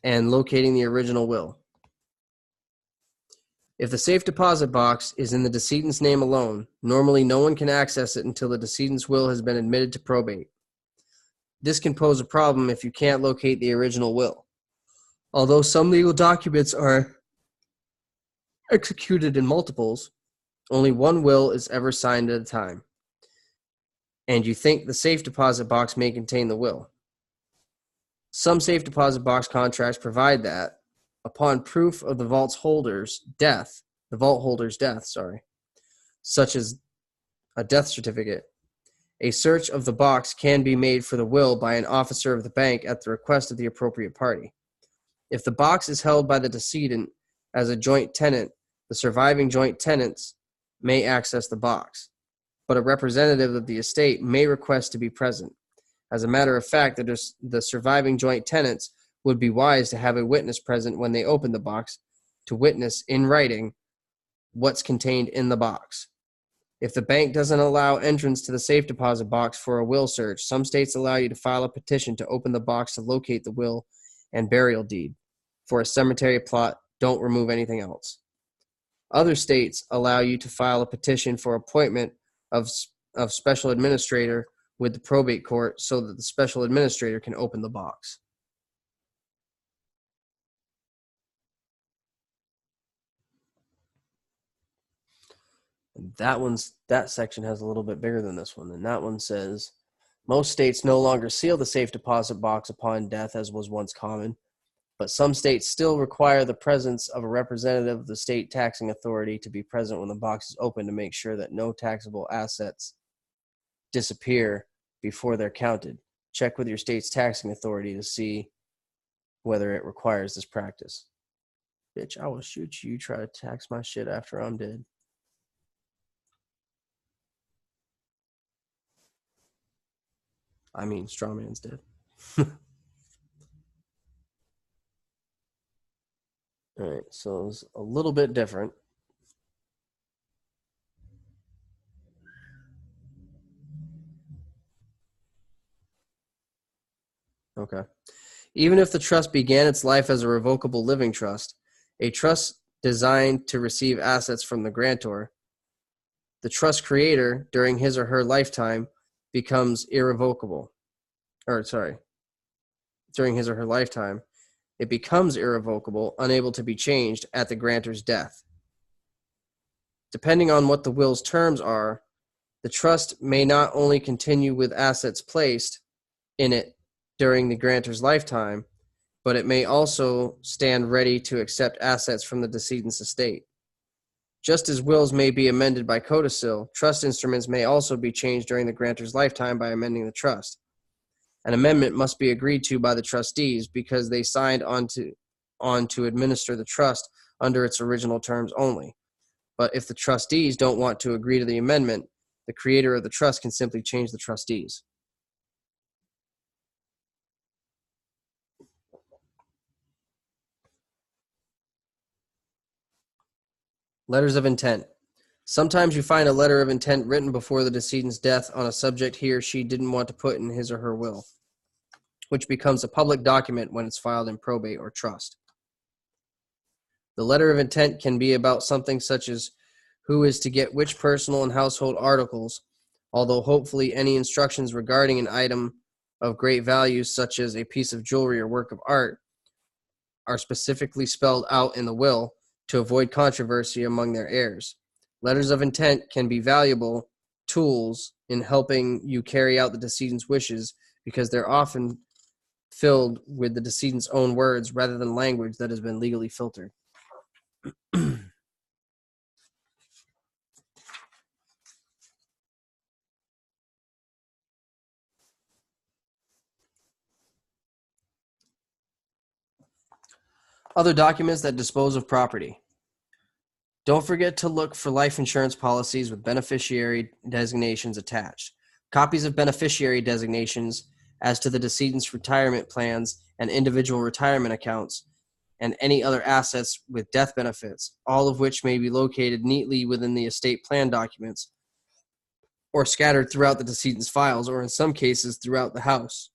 and locating the original will. If the safe deposit box is in the decedent's name alone, normally no one can access it until the decedent's will has been admitted to probate. This can pose a problem if you can't locate the original will. Although some legal documents are executed in multiples, only one will is ever signed at a time, and you think the safe deposit box may contain the will. Some safe deposit box contracts provide that, upon proof of the vault holder's death, such as a death certificate, a search of the box can be made for the will by an officer of the bank at the request of the appropriate party. If the box is held by the decedent as a joint tenant, the surviving joint tenants may access the box, but a representative of the estate may request to be present. As a matter of fact, the surviving joint tenants would be wise to have a witness present when they open the box to witness in writing what's contained in the box. If the bank doesn't allow entrance to the safe deposit box for a will search, some states allow you to file a petition to open the box to locate the will and burial deed. For a cemetery plot, don't remove anything else. Other states allow you to file a petition for appointment of special administrator with the probate court so that the special administrator can open the box. That section has a little bit bigger than this one, and that one says, most states no longer seal the safe deposit box upon death as was once common, but some states still require the presence of a representative of the state taxing authority to be present when the box is open to make sure that no taxable assets disappear before they're counted. Check with your state's taxing authority to see whether it requires this practice. Bitch, I will shoot you. Try to tax my shit after I'm dead. I mean, Strawman's dead. All right, so it's a little bit different. Okay. Even if the trust began its life as a revocable living trust, a trust designed to receive assets from the grantor, the trust creator, during his or her lifetime, becomes irrevocable. During his or her lifetime, it becomes irrevocable, unable to be changed at the grantor's death. Depending on what the will's terms are, the trust may not only continue with assets placed in it during the grantor's lifetime, but it may also stand ready to accept assets from the decedent's estate. Just as wills may be amended by codicil, trust instruments may also be changed during the grantor's lifetime by amending the trust. An amendment must be agreed to by the trustees because they signed on to administer the trust under its original terms only. But if the trustees don't want to agree to the amendment, the creator of the trust can simply change the trustees. Letters of intent. Sometimes you find a letter of intent written before the decedent's death on a subject he or she didn't want to put in his or her will, which becomes a public document when it's filed in probate or trust. The letter of intent can be about something such as who is to get which personal and household articles, although hopefully any instructions regarding an item of great value such as a piece of jewelry or work of art are specifically spelled out in the will to avoid controversy among their heirs. Letters of intent can be valuable tools in helping you carry out the decedent's wishes because they're often filled with the decedent's own words rather than language that has been legally filtered. Other documents that dispose of property. Don't forget to look for life insurance policies with beneficiary designations attached. Copies of beneficiary designations as to the decedent's retirement plans and individual retirement accounts and any other assets with death benefits, all of which may be located neatly within the estate plan documents or scattered throughout the decedent's files or in some cases throughout the house.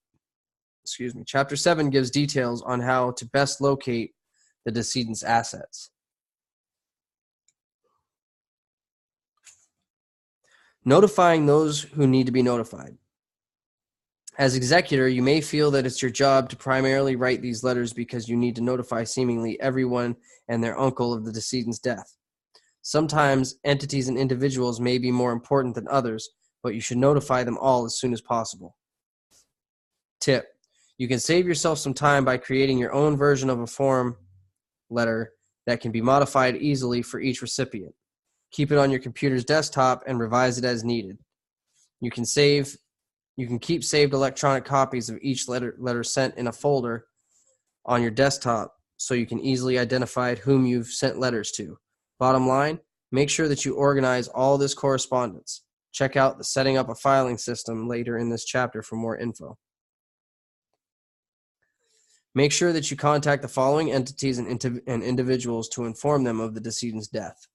Chapter 7 gives details on how to best locate the decedent's assets. Notifying those who need to be notified. As executor, you may feel that it's your job to primarily write these letters because you need to notify seemingly everyone and their uncle of the decedent's death. Sometimes entities and individuals may be more important than others, but you should notify them all as soon as possible. Tip: you can save yourself some time by creating your own version of a form letter that can be modified easily for each recipient. Keep it on your computer's desktop and revise it as needed. You can keep saved electronic copies of each letter sent in a folder on your desktop so you can easily identify whom you've sent letters to. Bottom line, make sure that you organize all this correspondence. Check out the Setting Up a Filing System later in this chapter for more info. Make sure that you contact the following entities and individuals to inform them of the decedent's death.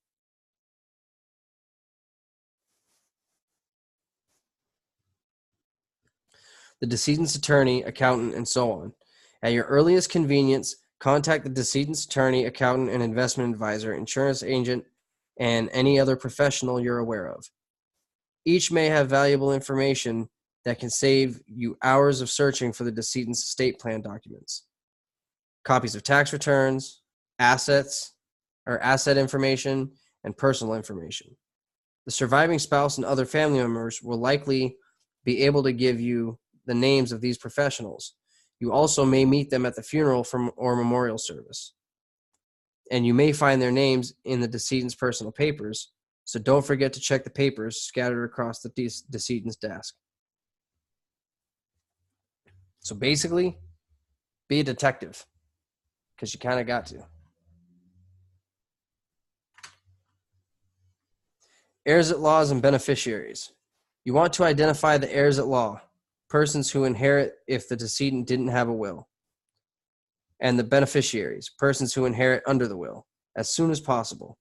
The decedent's attorney, accountant, and so on. At your earliest convenience, contact the decedent's attorney, accountant, and investment advisor, insurance agent, and any other professional you're aware of. Each may have valuable information that can save you hours of searching for the decedent's estate plan documents. Copies of tax returns, asset information, and personal information. The surviving spouse and other family members will likely be able to give you the names of these professionals. You also may meet them at the funeral or memorial service. And you may find their names in the decedent's personal papers, so don't forget to check the papers scattered across the decedent's desk. So basically, be a detective, because you kind of got to. Heirs at law and beneficiaries. You want to identify the heirs at law, persons who inherit if the decedent didn't have a will, and the beneficiaries, persons who inherit under the will, as soon as possible.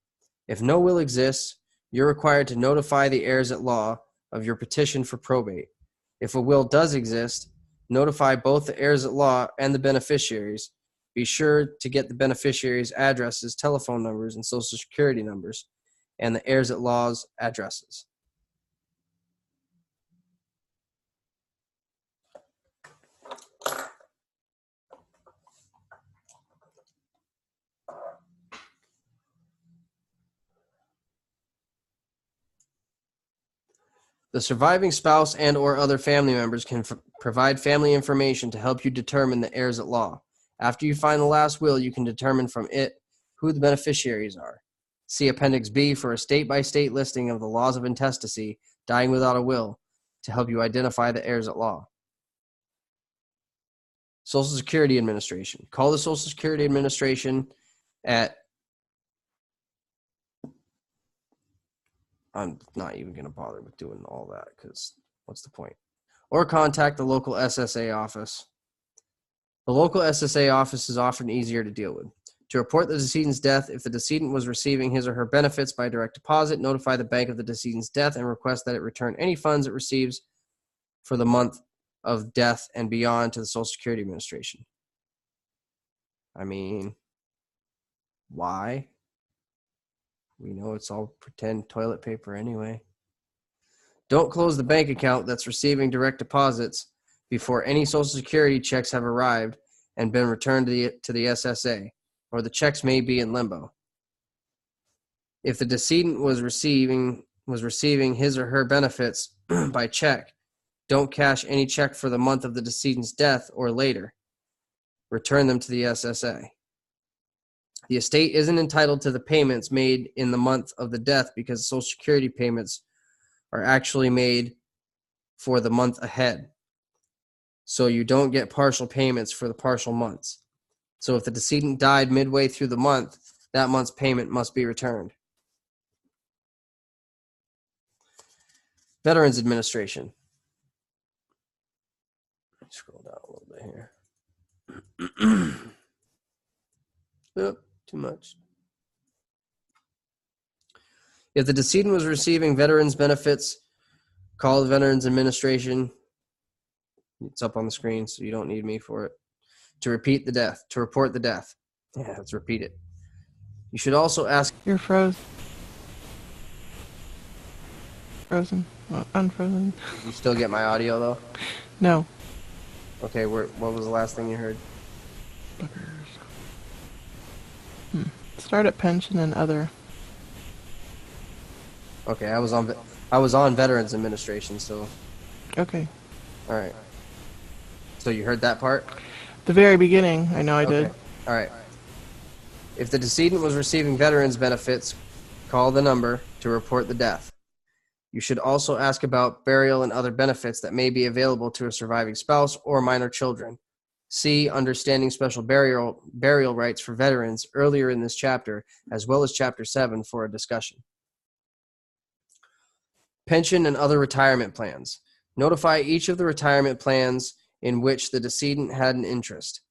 If no will exists, you're required to notify the heirs at law of your petition for probate. If a will does exist, notify both the heirs at law and the beneficiaries. Be sure to get the beneficiaries' addresses, telephone numbers, and social security numbers, and the heirs at law's addresses. The surviving spouse and or other family members can provide family information to help you determine the heirs at law. After you find the last will, you can determine from it who the beneficiaries are. See Appendix B for a state-by-state listing of the laws of intestacy, dying without a will, to help you identify the heirs at law. Social Security Administration. Call the Social Security Administration at... I'm not even going to bother with doing all that because what's the point? Or contact the local SSA office. The local SSA office is often easier to deal with. To report the decedent's death, if the decedent was receiving his or her benefits by direct deposit, notify the bank of the decedent's death and request that it return any funds it receives for the month of death and beyond to the Social Security Administration. I mean, why? We know it's all pretend toilet paper anyway. Don't close the bank account that's receiving direct deposits before any Social Security checks have arrived and been returned to the SSA, or the checks may be in limbo. If the decedent was receiving his or her benefits by check, don't cash any check for the month of the decedent's death or later. Return them to the SSA. The estate isn't entitled to the payments made in the month of the death because Social Security payments are actually made for the month ahead. So you don't get partial payments for the partial months. So if the decedent died midway through the month, that month's payment must be returned. Veterans Administration. Scroll down a little bit here. Oop. Too much. If the decedent was receiving veterans benefits, call the Veterans Administration. It's up on the screen, so you don't need me for it. To report the death. Yeah, let's repeat it. You should also ask. You're frozen. Unfrozen. You still get my audio though? No. Okay, what was the last thing you heard? Start at pension and other. Okay, I was on Veterans Administration, so Okay. all right. So you heard that part? The very beginning, I know I Okay. did. All right. If the decedent was receiving veterans benefits, call the number to report the death. You should also ask about burial and other benefits that may be available to a surviving spouse or minor children. See Understanding Special Burial Rights for Veterans earlier in this chapter, as well as Chapter 7 for a discussion. Pension and other retirement plans. Notify each of the retirement plans in which the decedent had an interest.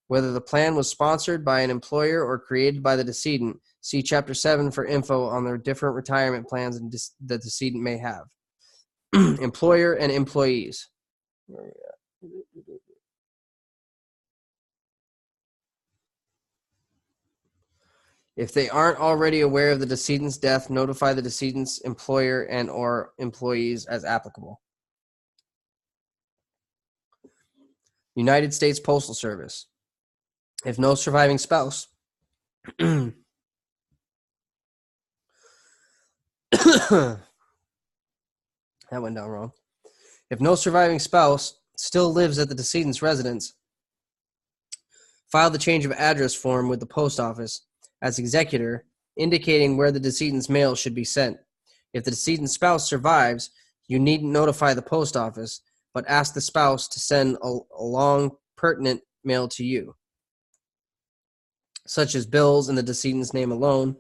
Whether the plan was sponsored by an employer or created by the decedent, see Chapter 7 for info on the different retirement plans the decedent may have. Employer and employees. Where are we at? If they aren't already aware of the decedent's death, notify the decedent's employer and or employees as applicable. United States Postal Service. If no surviving spouse that went down wrong. If no surviving spouse still lives at the decedent's residence, file the change of address form with the post office as executor, indicating where the decedent's mail should be sent. If the decedent's spouse survives, you needn't notify the post office, but ask the spouse to send along pertinent mail to you, such as bills in the decedent's name alone.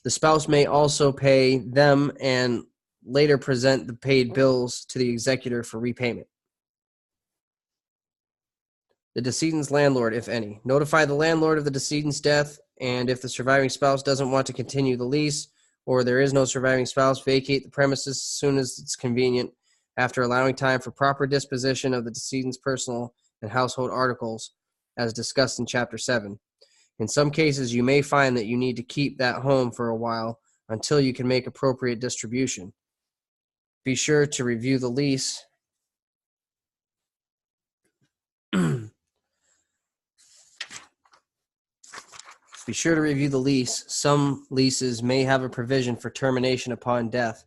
The spouse may also pay them and later present the paid bills to the executor for repayment. The decedent's landlord, if any. Notify the landlord of the decedent's death, and if the surviving spouse doesn't want to continue the lease or there is no surviving spouse, vacate the premises as soon as it's convenient, after allowing time for proper disposition of the decedent's personal and household articles, as discussed in Chapter 7. In some cases, you may find that you need to keep that home for a while until you can make appropriate distribution. Be sure to review the lease. Be sure to review the lease. Some leases may have a provision for termination upon death.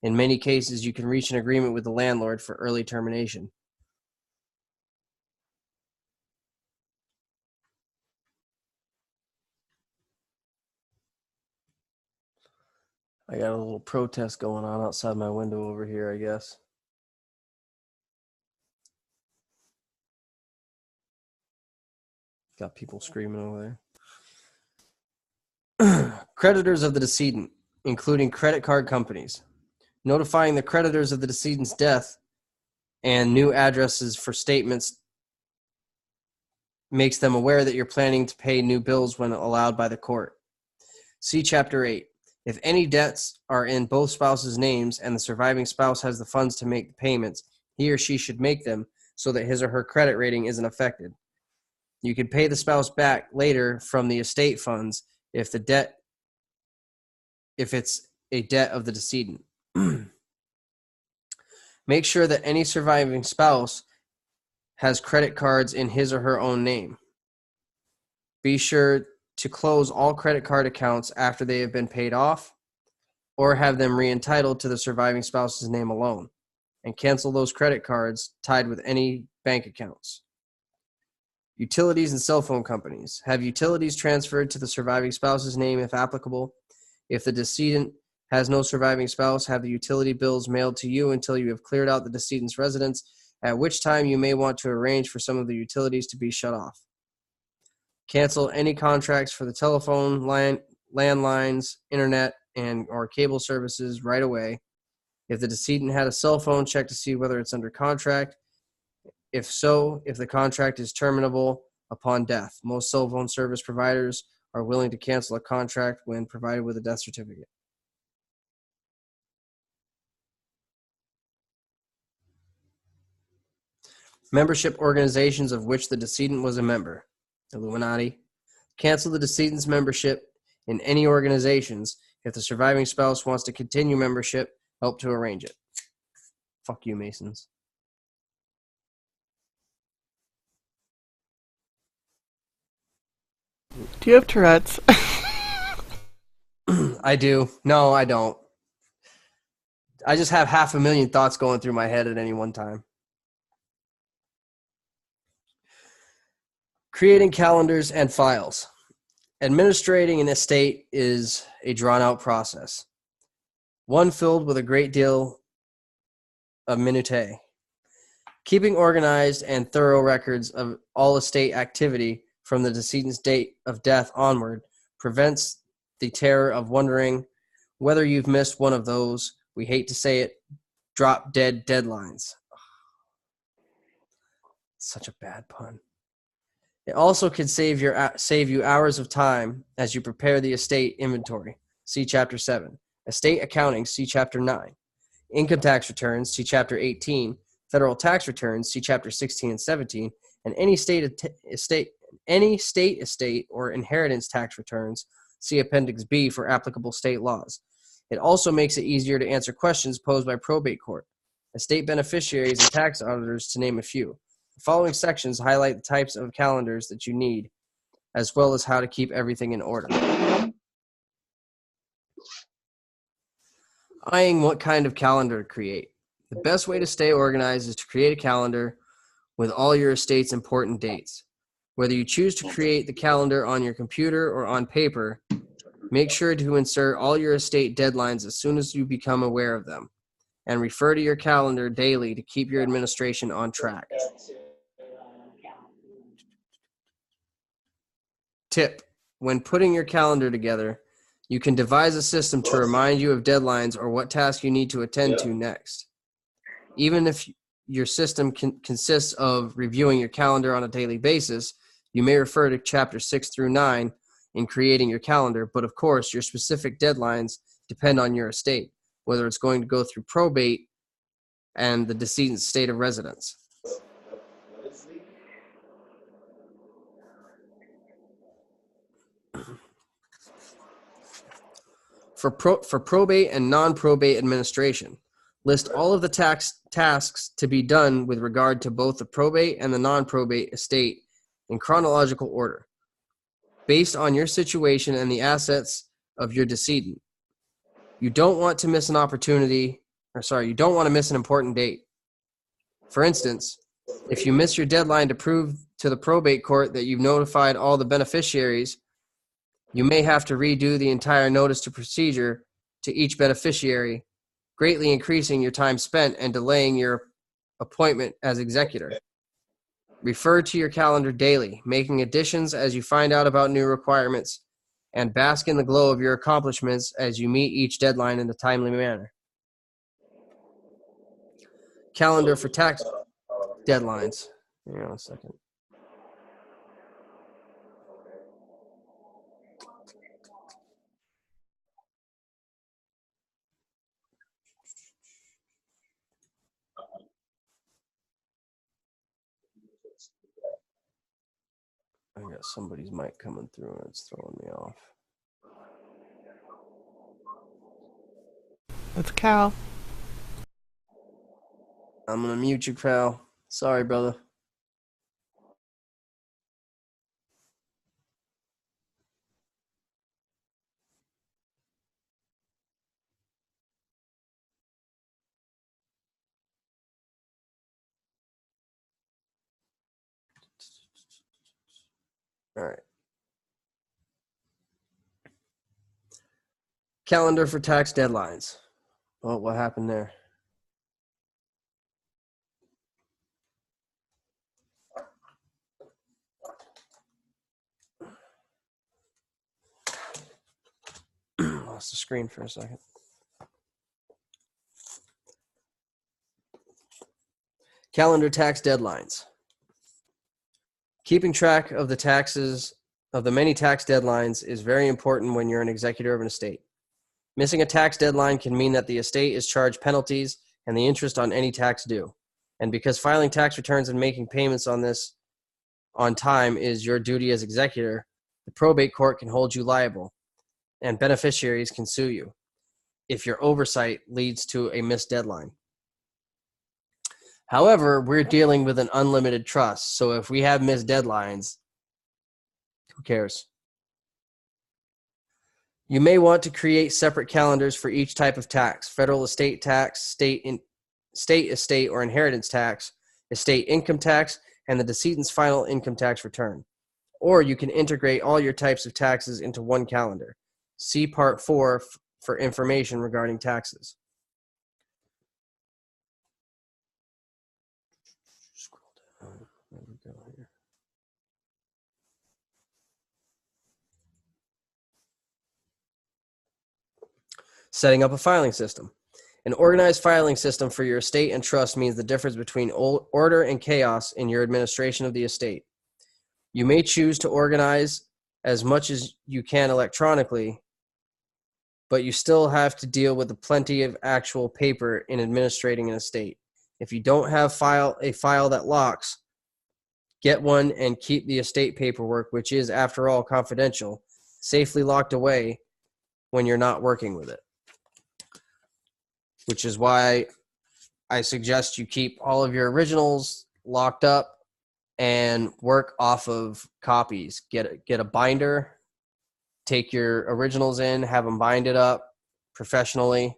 In many cases, you can reach an agreement with the landlord for early termination. I got a little protest going on outside my window over here, I guess. Got people screaming over there. Creditors of the decedent, including credit card companies. Notifying the creditors of the decedent's death and new addresses for statements makes them aware that you're planning to pay new bills when allowed by the court. See Chapter 8. If any debts are in both spouses' names and the surviving spouse has the funds to make the payments, he or she should make them so that his or her credit rating isn't affected. You can pay the spouse back later from the estate funds if it's a debt of the decedent. Make sure that any surviving spouse has credit cards in his or her own name. Be sure to close all credit card accounts after they have been paid off or have them re-entitled to the surviving spouse's name alone, and cancel those credit cards tied with any bank accounts. Utilities and cell phone companies. Have utilities transferred to the surviving spouse's name if applicable. If the decedent has no surviving spouse, have the utility bills mailed to you until you have cleared out the decedent's residence, at which time you may want to arrange for some of the utilities to be shut off. Cancel any contracts for the telephone, landlines, internet, and or cable services right away. If the decedent had a cell phone, check to see whether it's under contract. If so, if the contract is terminable upon death. Most cell phone service providers are willing to cancel a contract when provided with a death certificate. Membership organizations of which the decedent was a member. Illuminati. Cancel the decedent's membership in any organizations. If the surviving spouse wants to continue membership, help to arrange it. Fuck you, Masons. Do you have Tourette's? I do. No, I don't. I just have 500,000 thoughts going through my head at any one time. Creating calendars and files. Administrating an estate is a drawn-out process, one filled with a great deal of minutiae. Keeping organized and thorough records of all estate activity from the decedent's date of death onward prevents the terror of wondering whether you've missed one of those, we hate to say it, drop-dead deadlines. Such a bad pun. It also could save you hours of time as you prepare the estate inventory. See Chapter 7. Estate accounting. See Chapter 9. Income tax returns. See Chapter 18. Federal tax returns. See Chapter 16 and 17. And any state estate or inheritance tax returns. See Appendix B for applicable state laws. It also makes it easier to answer questions posed by probate court, estate beneficiaries, and tax auditors, to name a few. The following sections highlight the types of calendars that you need, as well as how to keep everything in order. Eyeing what kind of calendar to create. The best way to stay organized is to create a calendar with all your estate's important dates. Whether you choose to create the calendar on your computer or on paper, make sure to insert all your estate deadlines as soon as you become aware of them, and refer to your calendar daily to keep your administration on track. Tip: when putting your calendar together, you can devise a system to remind you of deadlines or what task you need to attend to next. Even if your system consists of reviewing your calendar on a daily basis, you may refer to Chapter 6 through 9 in creating your calendar, but of course, your specific deadlines depend on your estate, whether it's going to go through probate and the decedent's state of residence. For probate and non-probate administration, list all of the tasks to be done with regard to both the probate and the non-probate estate in chronological order, based on your situation and the assets of your decedent. You don't want to miss an important date. For instance, if you miss your deadline to prove to the probate court that you've notified all the beneficiaries, you may have to redo the entire notice to procedure to each beneficiary, greatly increasing your time spent and delaying your appointment as executor. Refer to your calendar daily, making additions as you find out about new requirements, and bask in the glow of your accomplishments as you meet each deadline in a timely manner. Calendar for tax deadlines. Hang on a second. I got somebody's mic coming through and it's throwing me off. It's Cal. I'm going to mute you, Cal. Sorry, brother. All right. Calendar for tax deadlines. Oh, what happened there? Lost the screen for a second. Calendar tax deadlines. Keeping track of the many tax deadlines is very important when you're an executor of an estate. Missing a tax deadline can mean that the estate is charged penalties and the interest on any tax due. And because filing tax returns and making payments on this on time is your duty as executor, the probate court can hold you liable, and beneficiaries can sue you if your oversight leads to a missed deadline. However, we're dealing with an unlimited trust, so if we have missed deadlines, who cares? You may want to create separate calendars for each type of tax: federal estate tax, state estate or inheritance tax, estate income tax, and the decedent's final income tax return. Or you can integrate all your types of taxes into one calendar. See Part 4 for information regarding taxes. Scroll down. There we go here. Setting up a filing system. An organized filing system for your estate and trust means the difference between order and chaos in your administration of the estate. You may choose to organize as much as you can electronically, but you still have to deal with the plenty of actual paper in administrating an estate. If you don't have a file that locks, get one and keep the estate paperwork, which is, after all, confidential, safely locked away when you're not working with it. Which is why I suggest you keep all of your originals locked up and work off of copies. Get a binder, take your originals in, have them bind it up professionally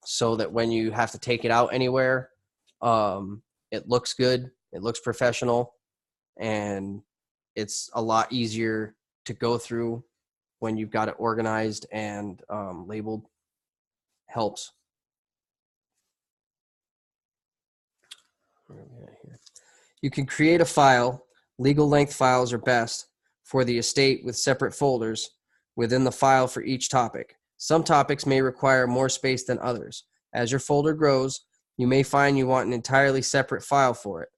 so that when you have to take it out anywhere, it looks good, it looks professional, and it's a lot easier to go through when you've got it organized and labeled. Helps. Where are we at here? You can create a file. Legal length files are best for the estate with separate folders within the file for each topic. Some topics may require more space than others. As your folder grows, you may find you want an entirely separate file for it.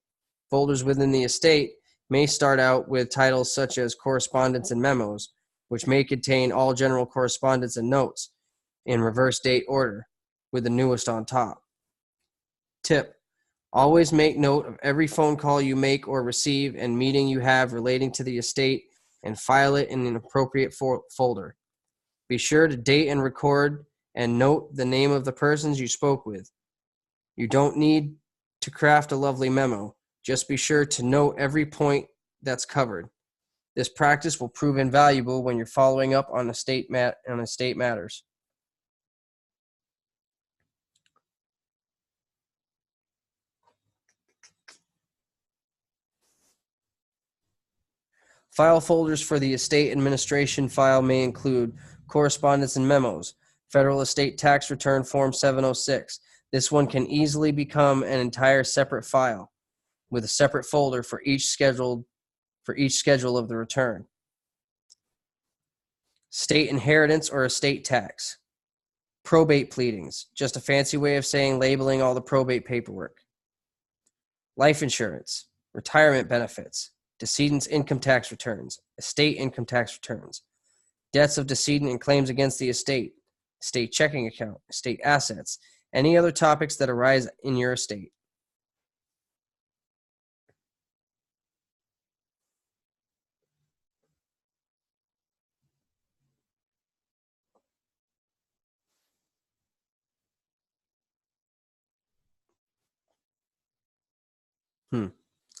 Folders within the estate may start out with titles such as correspondence and memos, which may contain all general correspondence and notes in reverse date order, with the newest on top. Tip: always make note of every phone call you make or receive and meeting you have relating to the estate and file it in an appropriate folder. Be sure to date and record and note the name of the persons you spoke with. You don't need to craft a lovely memo. Just be sure to note every point that's covered. This practice will prove invaluable when you're following up on estate matters. File folders for the estate administration file may include correspondence and memos, federal estate tax return form 706. This one can easily become an entire separate file with a separate folder for each schedule of the return. State inheritance or estate tax. Probate pleadings, just a fancy way of saying labeling all the probate paperwork. Life insurance, retirement benefits, decedent's income tax returns, estate income tax returns, debts of decedent and claims against the estate checking account, estate assets, any other topics that arise in your estate.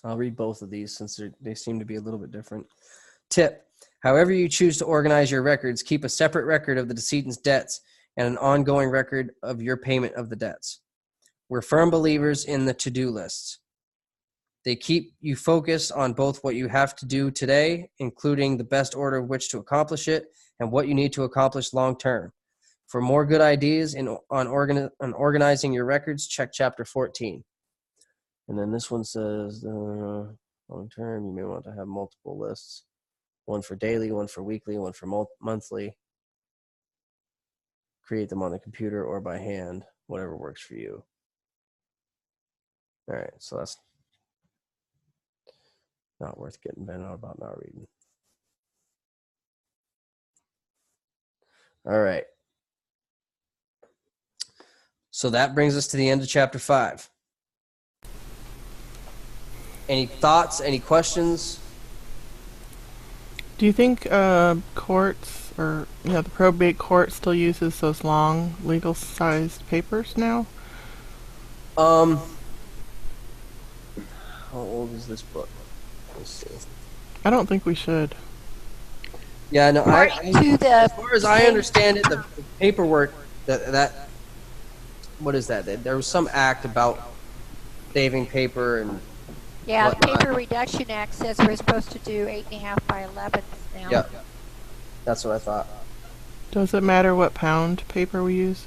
I'll read both of these since they seem to be a little bit different. Tip: however you choose to organize your records, keep a separate record of the decedent's debts and an ongoing record of your payment of the debts. We're firm believers in the to-do lists. They keep you focused on both what you have to do today, including the best order of which to accomplish it, and what you need to accomplish long-term. For more good ideas on organizing your records, check Chapter 14. And then this one says, long-term, you may want to have multiple lists. One for daily, one for weekly, one for monthly. Create them on the computer or by hand, whatever works for you. All right, so that's not worth getting bent out about not reading. All right. So that brings us to the end of Chapter 5. Any thoughts, any questions? Do you think courts or the probate court still uses those long legal-sized papers now? old is this book? Let's see. I don't think we should. Yeah, no. According to the As far as I understand it, the paperwork that what is that? There was some act about saving paper and yeah, the whatnot. Paper Reduction Act says we're supposed to do 8.5 by 11 now. Yeah, that's what I thought. Does it matter what pound paper we use?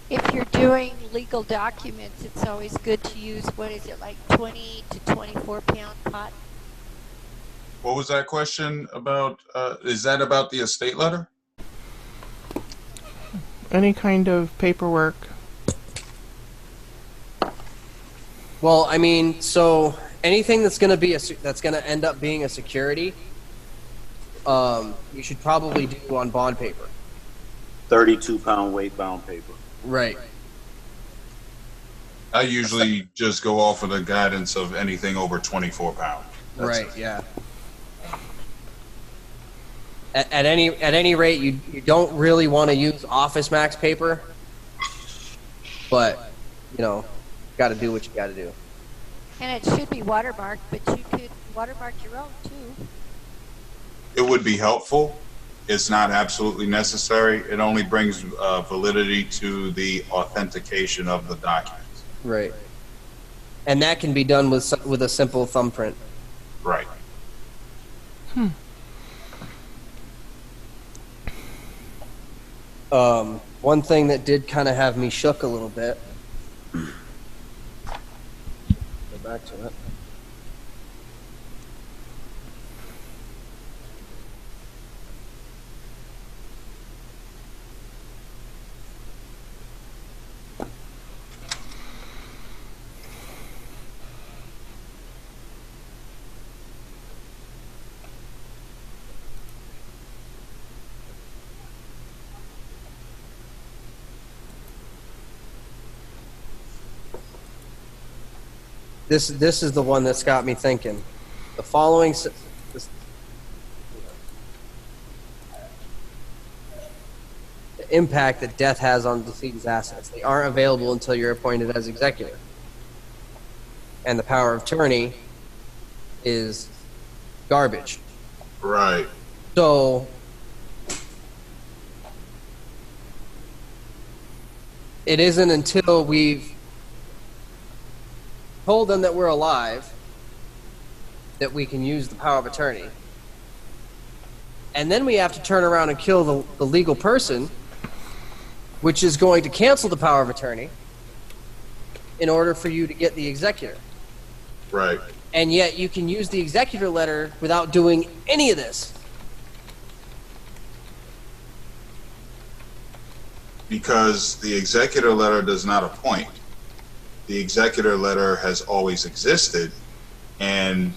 If you're doing legal documents, it's always good to use, what is it, like 20 to 24 pound cotton? What was that question about? Is that about the estate letter? Any kind of paperwork. Well, I mean, so anything that's going to be that's going to end up being a security, you should probably do on bond paper. 32-pound weight bound paper. Right. I usually just go off of the guidance of anything over 24 pounds. Right. Yeah. At any rate, you don't really want to use Office Max paper, but you know, got to do what you got to do. And it should be watermarked, but you could watermark your own too. It would be helpful. It's not absolutely necessary. It only brings validity to the authentication of the documents. Right. And that can be done with a simple thumbprint. Right. One thing that did kind of have me shook a little bit. Go back to it. This is the one that's got me thinking. The following the impact that death has on decedent's assets. They aren't available until you're appointed as executor. And the power of attorney is garbage. Right. So it isn't until we've told them that we're alive that we can use the power of attorney. And then we have to turn around and kill the legal person, which is going to cancel the power of attorney in order for you to get the executor. Right. And yet you can use the executor letter without doing any of this. Because the executor letter does not appoint. The executor letter has always existed, and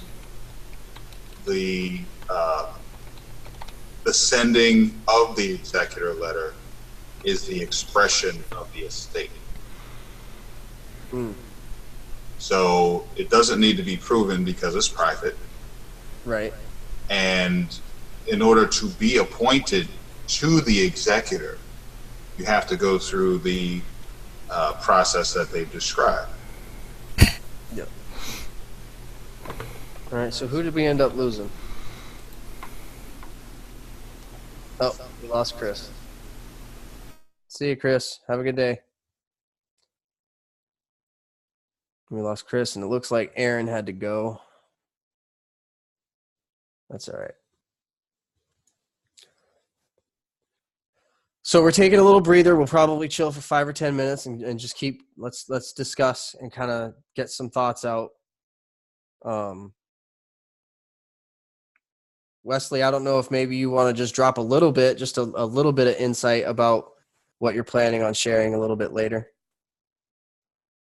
the sending of the executor letter is the expression of the estate. So it doesn't need to be proven because it's private. Right. And in order to be appointed to the executor, you have to go through the process that they've described. Yep. All right, so who did we end up losing? Oh, we lost Chris. See you, Chris. Have a good day. We lost Chris, and it looks like Aaron had to go. That's all right. So we're taking a little breather. We'll probably chill for 5 or 10 minutes and just keep, let's discuss and kind of get some thoughts out. Wesley, I don't know if maybe you want to just drop a little bit, just a little bit of insight about what you're planning on sharing a little bit later.